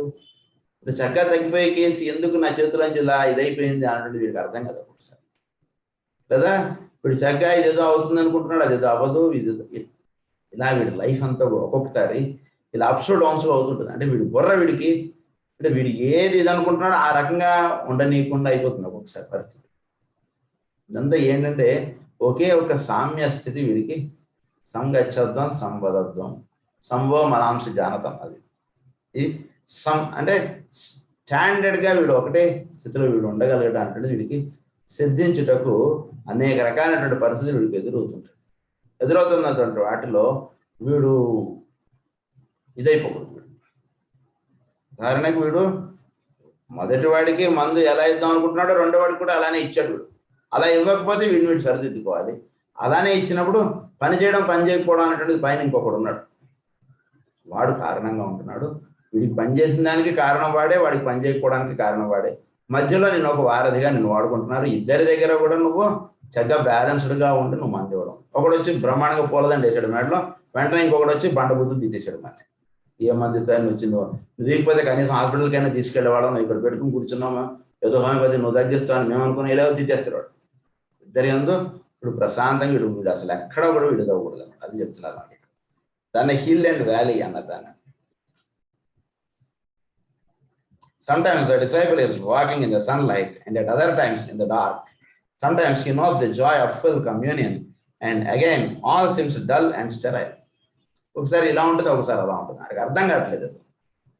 చక్కగా తగ్గిపోయే కేసు ఎందుకు నా చేతులోంచి ఇలా ఇదైపోయింది అన్నది వీడికి అర్థం కాదు ఒకసారి. లేదా వీడు చక్కగా ఇదేదో అవుతుంది అనుకుంటున్నాడు, అదేదో అవ్వదు, ఇది ఇలా వీడి లైఫ్ అంతా ఒక్కొక్కసారి ఇలా అప్స్ డౌన్స్ అవుతుంటుంది. అంటే వీడికి అంటే వీడు ఏది ఇది అనుకుంటున్నాడో ఆ రకంగా ఉండనీయకుండా అయిపోతుంది ఒక్కొక్కసారి పరిస్థితి. ఇదంతా ఏంటంటే ఒకే ఒక సామ్య స్థితి వీడికి. సంగచ్చర్థం సంవదర్థం సంభవ మనాంశ జానతం. అది అంటే స్టాండర్డ్గా వీడు ఒకటే స్థితిలో వీడు ఉండగలగడానికి వీడికి సిద్ధించుటకు అనేక రకాలైనటువంటి పరిస్థితులు వీడికి ఎదురవుతున్నటువంటి వాటిలో వీడు ఇదైపోకూడదు. ఉదాహరణకు వీడు మొదటి వాడికి మందు ఎలా ఇద్దాం అనుకుంటున్నాడో రెండో వాడికి కూడా అలానే ఇచ్చాడు. వీడు అలా ఇవ్వకపోతే వీడు సరిదిద్దుకోవాలి. అలానే ఇచ్చినప్పుడు పని చేయకపోవడం అనేటువంటిది పైన ఇంకొకడు ఉన్నాడు, వాడు కారణంగా ఉంటున్నాడు. వీడికి పని చేసిన దానికి కారణం వాడే, వాడికి పని చేయకపోవడానికి కారణం వాడే. మధ్యలో నేను ఒక వారధిగా నిన్ను వాడుకుంటున్నారు. ఇద్దరి దగ్గర కూడా నువ్వు చక్కగా బ్యాలెన్స్డ్గా ఉండి నువ్వు మంది ఇవ్వడం. ఒకడు వచ్చి బ్రహ్మాండంగా పూలదండి వేసాడు మేడలో, వెంటనే ఇంకొకటి వచ్చి బండ బుద్ధులు తీసేసాడు. మరి ఏ మంది స్థాయి వచ్చిందో నువ్వు దిగిపోతే కనీసం హాస్పిటల్కైనా తీసుకెళ్ళేవాళ్ళం, నువ్వు ఇక్కడ పెట్టుకుని కూర్చున్నామా, ఏదో హోమియోపతి నువ్వు తగ్గిస్తావు మేము అనుకుని ఇలా తీసేస్తాడు వాడు. ఇద్దరి ఎందు ఇప్పుడు ప్రశాంతంగా వీడు అసలు ఎక్కడ కూడా విడుదవ్వకూడదు అన్నమాట. అది చెప్తున్నారు మనకి. దాన్ని హిల్ అండ్ వ్యాలీ అన్నది. దాన్ని sometimes a disciple is walking in the sunlight and at other times in the dark. Sometimes he knows the joy of full communion and again all seems dull and sterile. ఒకసారి ఇలా ఉంటుంది, ఒకసారి అలా ఉంటుంది, నాకు అర్థం కావట్లేదు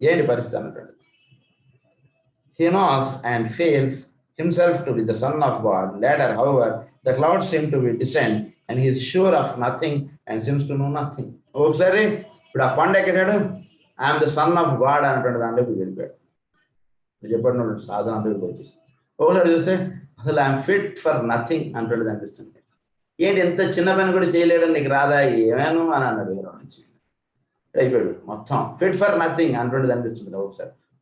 ఏంటి పరిస్థితి అన్నట్టు. He knows and feels himself to be the son of God. Later, however, the clouds seem to be descend and he is sure of nothing and seems to know nothing. ఒకసారి ఇప్పుడు ఆ కొండ ఎక్కాడు, I'm the son of God అన్నటువంటి దాంట్లోకి వెళ్ళిపోయాడు. చెప్పిన సాధన అంతటికి వచ్చేసి ఒకసారి చూస్తే అసలు ఐఎమ్ ఫిట్ ఫర్ నథింగ్ అంటున్నది అనిపిస్తుంది. ఏంటి ఎంత చిన్న పని కూడా చేయలేడని నీకు రాదా ఏమేను అని అన్నాడు. నుంచి అయిపోయాడు మొత్తం ఫిట్ ఫర్ నథింగ్ అంటున్నది అనిపిస్తుంది.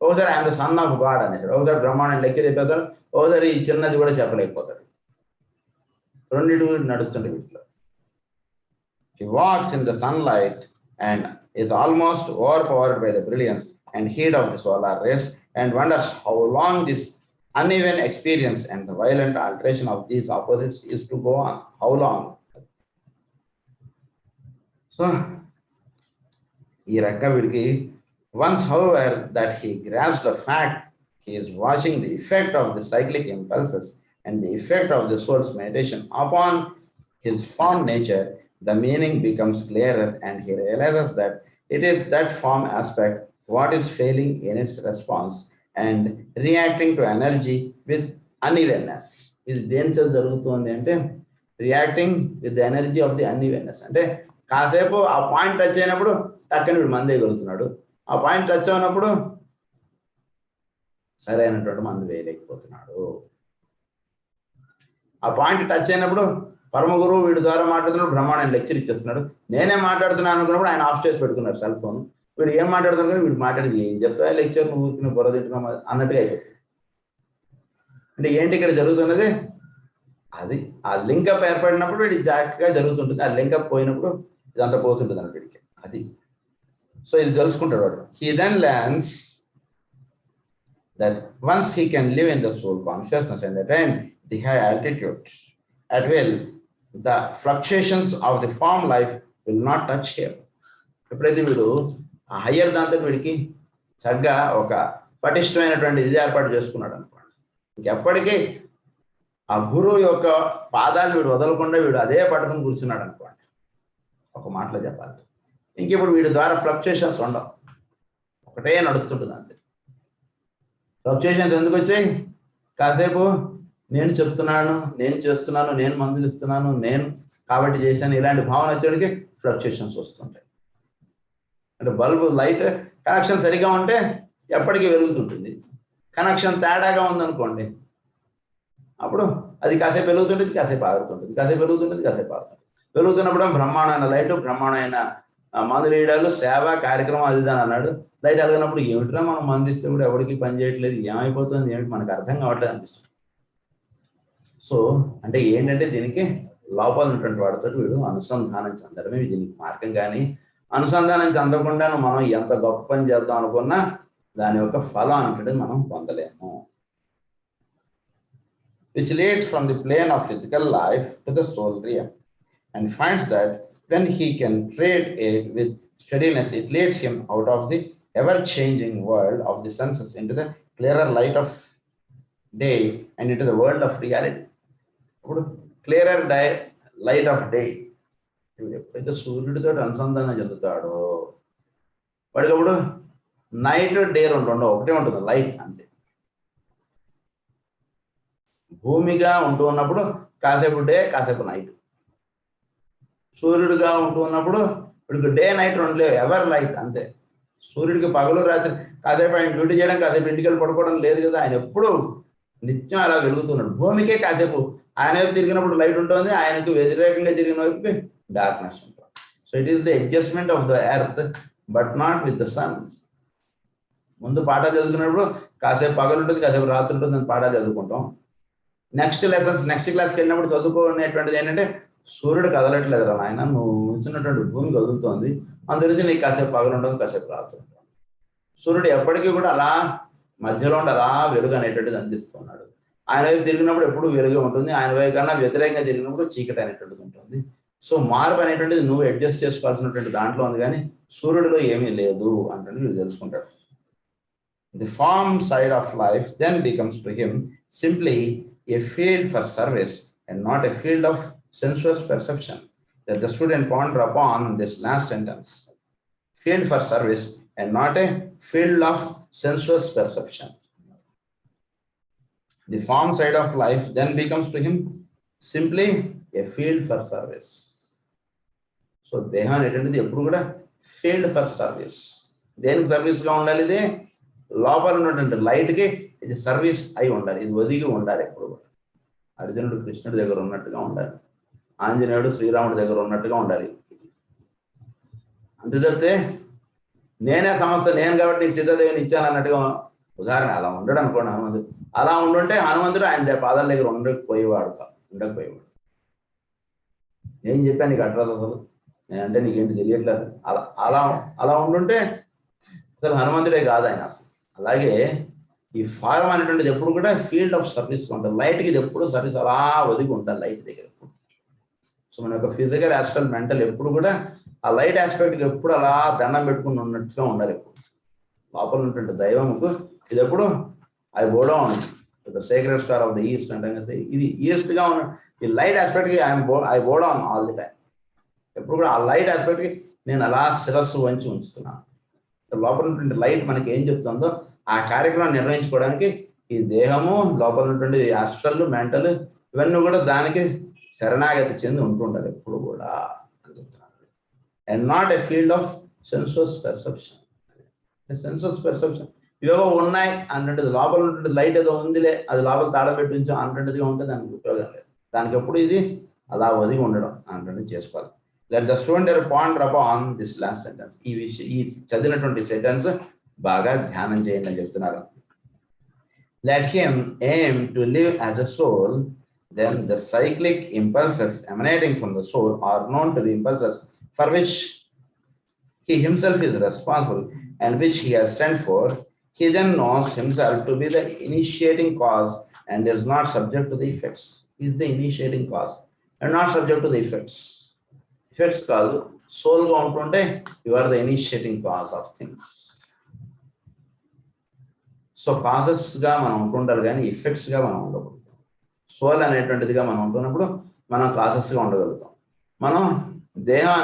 ఒకసారి I'm the son of God అనేసాడు. ఒకసారి బ్రహ్మాండం లెక్చర్ చెప్పేస్తాడు, ఒకసారి ఈ చిన్నది కూడా చెప్పలేకపోతాడు. రెండింటి నడుస్తుంటే వీటిలో. He walks in the sunlight and is almost overpowered by the brilliance and heat of the solar rays and wonders how long this uneven experience and the violent alteration of these opposites is to go on. How long? So, ఈ రకంగా వీడికి once however that he grasps the fact he is watching the effect of the cyclic impulses and the effect of the soul's meditation upon his form nature, the meaning becomes clearer and he realizes that it is that form aspect what is failing in its response and reacting to energy with unevenness. ఇది దేని చేత జరుగుతుంది అంటే reacting with the energy of the unevenness. అంటే కాసేపు ఆ point touch అయినప్పుడు టక్కని వీడు మందు వేయగలుగుతున్నాడు, ఆ పాయింట్ టచ్ అయినప్పుడు సరైనటువంటి మందు వేయలేకపోతున్నాడు. ఆ పాయింట్ టచ్ అయినప్పుడు పరమ గురువు వీడి ద్వారా మాట్లాడుతున్నాడు, బ్రహ్మాండం లెక్చర్ ఇచ్చేస్తున్నాడు, నేనే మాట్లాడుతున్నాను అనుకున్నప్పుడు ఆయన ఆఫ్ చేసి పెట్టుకున్నాడు సెల్ ఫోన్. వీడు ఏం మాట్లాడుతున్నాడు కానీ వీడు మాట్లాడి ఏం చెప్తా లెక్చర్ నువ్వు బుర్ర తింటున్నావు అన్నట్టుగా అయిపోతుంది. అంటే ఏంటి ఇక్కడ జరుగుతున్నది, అది ఆ లింకప్ ఏర్పడినప్పుడు వీడి జాగ్రత్తగా జరుగుతుంటుంది, ఆ లింకప్ పోయినప్పుడు ఇదంతా పోతుంటుంది అన్నట్టు వీడికి. అది సో ఇది తెలుసుకుంటాడు వాడు. He then learns that once he can live in the soul consciousness and attain the high altitude at will, the fluctuations of the form life will not touch him. ఎప్పుడైతే వీడు ఆ హయ్యర్ దాంతో వీడికి చక్కగా ఒక పటిష్టమైనటువంటి ఇది ఏర్పాటు చేసుకున్నాడు అనుకోండి, ఇంకెప్పటికీ ఆ గురువు యొక్క పాదాలు వీడు వదలకుండా వీడు అదే పట్టుకుని కూర్చున్నాడు అనుకోండి, ఒక మాటలో చెప్పాలి, ఇంకిప్పుడు వీడి ద్వారా ఫ్లక్చుయేషన్స్ ఉండవు, ఒకటే నడుస్తుంటుంది అంతే. ఫ్లక్చుయేషన్స్ ఎందుకు వచ్చాయి? కాసేపు నేను చెప్తున్నాను, నేను చేస్తున్నాను, నేను మందులు ఇస్తున్నాను, నేను కాబట్టి చేశాను, ఇలాంటి భావన వచ్చేటికి ఫ్లక్చుయేషన్స్ వస్తుంటాయి. అంటే బల్బు లైట్ కనెక్షన్ సరిగా ఉంటే ఎప్పటికీ వెలుగుతుంటుంది, కనెక్షన్ తేడాగా ఉందనుకోండి అప్పుడు అది కాసేపు వెలుగుతుంటుంది, కాసేపు ఆగుతుంటుంది, కాసేపు వెలుగుతుంటుంది, కాసేపు ఆగుతుంది. వెలుగుతున్నప్పుడు బ్రహ్మాండమైన లైట్, బ్రహ్మాండమైన మందులు వేయడాలు, సేవ కార్యక్రమం అది దాని అన్నాడు. లైట్ వెలిగినప్పుడు ఏమిట్రా మనం మందిస్తే కూడా ఎవరికి పని చేయట్లేదు, ఏమైపోతుంది, ఏమిటి మనకు అర్థం కావట్లేదు అనిపిస్తుంది. సో అంటే ఏంటంటే దీనికి లోపల ఉన్నటువంటి వాడితో వీడు అనుసంధానం చెందడమే దీనికి మార్గం. కానీ అనుసంధానం చెందకుండా మనం ఎంత గొప్ప పని చేద్దాం అనుకున్నా దాని యొక్క ఫలం అంటే మనం పొందలేము. Which leads from the plane of physical life to the soul realm, and finds that when he can treat it with steadiness, it leads him out of the ever-changing world of the senses into the clearer light of day and into the world of reality. Clearer light of day. ఎప్పుడైతే సూర్యుడితో అనుసంధానం చెందుతాడో వాడికప్పుడు night day రెండు ఉండవు, ఒకటే ఉంటుంది light అంతే. భూమిగా ఉంటూ ఉన్నప్పుడు కాసేపు డే కాసేపు నైట్, సూర్యుడిగా ఉంటూ ఉన్నప్పుడు ఇప్పుడు డే నైట్ రెండు లేవు, ఎవర్ లైట్ అంతే. సూర్యుడికి పగలు రాత్రి, కాసేపు ఆయన డ్యూటీ చేయడం, కాసేపు ఇంటికి వెళ్ళి పడుకోవడం లేదు కదా, ఆయన ఎప్పుడు నిత్యం అలా వెలుగుతున్నాడు. భూమికే కాసేపు ఆయన వైపు తిరిగినప్పుడు లైట్ ఉంటుంది, ఆయనకు వ్యతిరేకంగా తిరిగిన వైపు డార్క్నెస్ ఉంటుంది. So it is the adjustment of the earth but not with the sun. ముందు పాఠాలు చదువుకున్నప్పుడు కాసేపు పగలు ఉంటుంది, కాసేపు రాత్రి ఉంటుంది అని పాఠాలు చదువుకుంటాం. నెక్స్ట్ క్లాస్కి వెళ్ళినప్పుడు చదువుకునేటువంటిది ఏంటంటే సూర్యుడు కదలట్లేదు రా నాయన, నువ్వు ఉంచినటువంటి భూమి కదులుతోంది, అందుగురించి నీకు కాసేపు పగలు ఉంటుంది, కాసేపు రాత్రి ఉంటుంది. సూర్యుడు ఎప్పటికీ కూడా అలా మధ్యలో ఉండి అలా వెలుగు అనేటువంటిది అందిస్తున్నాడు. ఆయన వైపు తిరిగినప్పుడు ఎప్పుడు వెలుగు ఉంటుంది, ఆయన వైపు కన్నా వ్యతిరేకంగా తిరిగినప్పుడు చీకటి అనేటువంటిది ఉంటుంది. సో మార్పు అనేటువంటిది నువ్వు అడ్జస్ట్ చేసుకోవాల్సినటువంటి దాంట్లో ఉంది, కానీ సూర్యుడిలో ఏమీ లేదు అంటే నువ్వు తెలుసుకుంటాడు. The form side of life then becomes to him simply a field for service and not a field of sensuous perception. Let the student ponder upon this last sentence. Field for service and not a field of sensuous perception. The form side of life then becomes to him simply a field for service. So దేహం అనేటువంటిది ఎప్పుడు కూడా field for service. దేనికి సర్వీస్గా ఉండాలి? ఇది లోపల ఉన్నటువంటి లైట్కి ఇది సర్వీస్ అయి ఉండాలి, ఇది ఒదిగి ఉండాలి. ఎప్పుడు కూడా అర్జునుడు కృష్ణుడి దగ్గర ఉన్నట్టుగా ఉండాలి, ఆంజనేయుడు శ్రీరాముడి దగ్గర ఉన్నట్టుగా ఉండాలి. అంతే తప్పితే నేనే సంస్థ, నేను కాబట్టి నీకు సీతాదేవిని ఇచ్చాను అన్నట్టుగా ఉదాహరణ అలా ఉండడు అనుకోండి. హనుమంతుడు అలా ఉండుంటే హనుమంతుడు ఆయన పాదాల దగ్గర ఉండకపోయేవాడు. ఏం చెప్పాను నీకు అడ్రస్ అసలు, నేనంటే నీకేంటి తెలియట్లేదు, అలా అలా అలా ఉండుంటే అసలు హనుమంతుడే కాదు ఆయన అసలు. అలాగే ఈ ఫారం అనేటువంటిది ఎప్పుడు కూడా ఫీల్డ్ ఆఫ్ సర్వీస్ ఉంటుంది. లైట్కి ఇది ఎప్పుడు సర్వీస్ అలా ఒదిగి ఉంటుంది లైట్ దగ్గర. సో మన యొక్క ఫిజికల్ ఆస్పెక్ట్, మెంటల్ ఎప్పుడు కూడా ఆ లైట్ ఆస్పెక్ట్కి ఎప్పుడు అలా దండం పెట్టుకుని ఉన్నట్టుగా ఉండాలి. ఎప్పుడు లోపల ఉన్నటువంటి దైవంకు ఇది ఎప్పుడు అది బోడో ఉంది, the sacred star of the east అంటే ఇది ఈస్ట్గా ఉన్న ఈ లైట్ ఆస్పెక్ట్కి ఐ బోడో ఆన్ ఆల్ ది టైం. ఎప్పుడు కూడా ఆ లైట్ ఆస్పెక్ట్కి నేను అలా శిరస్సు వంచి ఉంచుతున్నాను. లోపల ఉన్నటువంటి లైట్ మనకి ఏం చెప్తుందో ఆ కార్యక్రమం నిర్వహించుకోవడానికి ఈ దేహము, లోపల ఉన్నటువంటి ఆస్ట్రల్, మెంటల్ ఇవన్నీ కూడా దానికి శరణాగతి చెంది ఉంటుండాలి ఎప్పుడు కూడా అని చెప్తున్నాను. And not a field of senses perception. Senses perception ఇవేవో ఉన్నాయి అన్నట్టుది, లోపల ఉన్నటువంటి లైట్ ఏదో ఉందిలే అది లోపల తాడబెట్టి ఉంచాం అన్నట్టుగా ఉంటే దానికి ఉపయోగం లేదు. దానికి ఎప్పుడు ఇది అలా ఒదిగి ఉండడం అన్నట్టు చేసుకోవాలి. Let the student ponder upon this last sentence. ఈ చదివినటువంటి సెంటెన్స్ బాగా ధ్యానం చేయండి అని చెప్తున్నారు. Let him aim to live as a soul, then the cyclic impulses emanating from the soul are known to be impulses for which he himself is responsible and which he has sent for, he then knows himself to be the initiating cause and is not subject to the effects. He is the initiating cause and not subject to the effects. Effects కాదు, సోల్గా ఉంటుంటే you are the initiating cause of things. So కాజెస్గా మనం ఉంటుండాలి కానీ ఎఫెక్ట్స్గా మనం ఉండకూడదు. Soul అనేటువంటిదిగా మనం ఉంటున్నప్పుడు మనం కాజెస్గా ఉండగలుగుతాం. మనం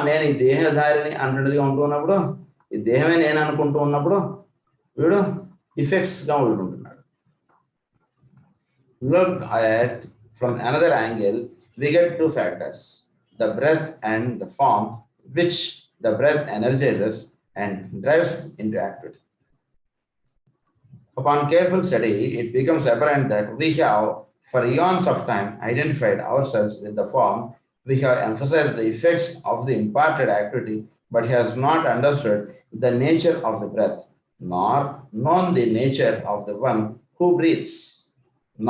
నేను ఈ దేహధారిని అంటున్నదిగా ఉంటున్నప్పుడు, ఈ దేహమే నేను అనుకుంటూ ఉన్నప్పుడు వీడు ఎఫెక్ట్స్గా ఉంటున్నాడు. Look at from another angle, we get two factors, the breath and the form which the breath energizes and drives into activity. Upon careful study, it becomes apparent that we have for eons of time identified ourselves with the form. We have emphasized the effects of the imparted activity, but has not understood the nature of the breath, nor known the nature of the one who breathes.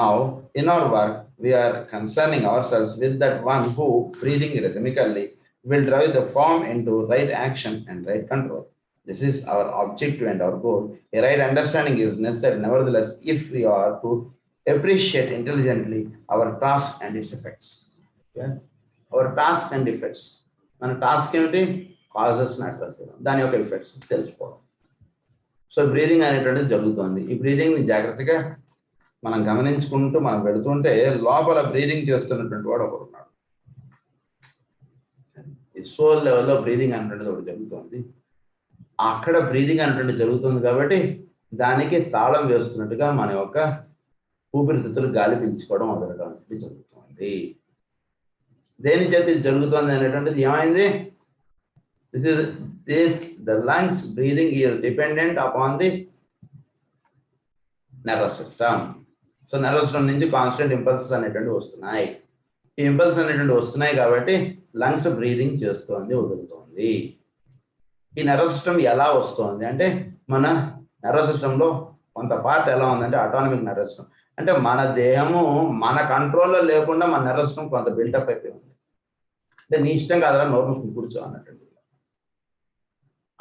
Now, in our work, we are concerning ourselves with that one who, breathing rhythmically, will drive the form into right action and right control. This is our objective and our goal. A right understanding is necessary, nevertheless, if we are to appreciate intelligently our task and its effects. Yeah? Our task and effects. మన task ఏమిటి? Causes address చేయడం, దాని యొక్క effects తెలుసుకోవడం. So breathing అనేటువంటిది జరుగుతుంది. ఈ బ్రీదింగ్ని జాగ్రత్తగా మనం గమనించుకుంటూ మనం పెడుతుంటే లోపల బ్రీదింగ్ చేస్తున్నటువంటి వాడు ఒకడు ఉన్నాడు. ఈ సోల్ లెవెల్లో బ్రీదింగ్ అనేటువంటిది ఒకటి జరుగుతుంది. అక్కడ బ్రీదింగ్ అనేటువంటి జరుగుతుంది కాబట్టి దానికి తాళం వేస్తున్నట్టుగా మన యొక్క ఊపిరితిత్తులు గాలి పీల్చుకోవడం మొదలడం అనేది జరుగుతుంది. దేని చేతి జరుగుతుంది అనేటువంటిది ఏమైంది? The lungs breathing is dependent upon the nervous system. So nervous system నుంచి కాన్స్టెంట్ ఇంపల్సెస్ అనేటువంటివి వస్తున్నాయి. ఈ ఇంపల్స్ అనేటువంటి వస్తున్నాయి కాబట్టి లంగ్స్ బ్రీదింగ్ చేస్తుంది, వదులుతుంది. ఈ నర్వస్ సిస్టమ్ ఎలా వస్తుంది అంటే, మన నర్వస్ సిస్టంలో కొంత పార్ట్ ఎలా ఉందంటే ఆటోనమిక్ నర్వస్ సిస్టమ్. అంటే మన దేహము మన కంట్రోల్లో లేకుండా మన నర్వస్ సిస్టమ్ కొంత బిల్డప్ అయిపోయి ఉంది. అంటే నీ ఇష్టం కాదరా నోరు మూసుకుని కూర్చో అన్నట్టు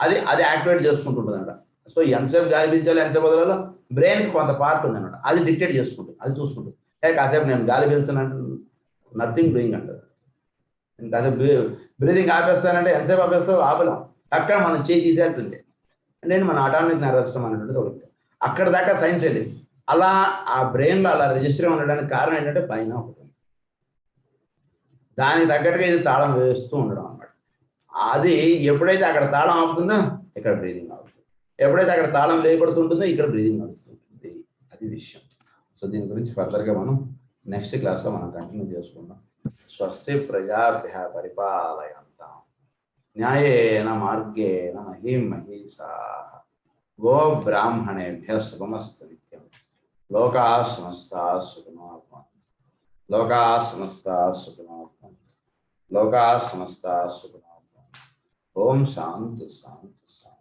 అది యాక్టివేట్ చేసుకుంటుంటుందంట. సో ఎంతసేపు గాలి పీల్చాలి, ఎంతసేపు వదలాలో బ్రెయిన్కి కొంత పార్ట్ ఉంది అనమాట, అది డిక్టేట్ చేసుకుంటుంది, అది చూసుకుంటుంది. కాసేపు నేను గాలి పీల్చానంటే నథింగ్ డూయింగ్ అంటారు. నేను కాసేపు బ్రీదింగ్ ఆపేస్తానంటే ఎంతసేపు ఆపేస్తావు, ఆపలేం. అక్కడ మనం చేయి తీసేయాల్సిందే. అంటే మన ఆటోమిక్ నర్వస్ సిస్టమ్ అనేటువంటిది ఒకటి. అక్కడ దాకా సైన్స్ వెళ్ళింది. అలా ఆ బ్రెయిన్లో అలా రిజిస్టర్ ఉండడానికి కారణం ఏంటంటే పైన ఒకటి, దానికి తగ్గట్టుగా ఇది తాళం వేస్తూ ఉండడం అన్నమాట. అది ఎప్పుడైతే అక్కడ తాళం ఆపుతుందో ఇక్కడ బ్రీదింగ్ ఆపుతుంది, ఎప్పుడైతే అక్కడ తాళం వేయబడుతుంటుందో ఇక్కడ బ్రీదింగ్ నడుస్తుంటుంది. అది విషయం. సో దీని గురించి ఫర్దర్గా మనం నెక్స్ట్ క్లాస్లో మనం కంటిన్యూ చేసుకుందాం. స్వస్తి ప్రజాభ్య పరిపాలయంతాం న్యాయేన మార్గేణ మహీం మహీషాః గో బ్రాహ్మణేభ్యః శుభమస్తు నిత్యం. లోకాః సమస్తాః సుఖినో భవంతు. లోకాః సమస్తాః సుఖినో భవంతు. లోకాః సమస్తాః సుఖినో భవంతు. ఓం శాంతి శాంతి శాంతి.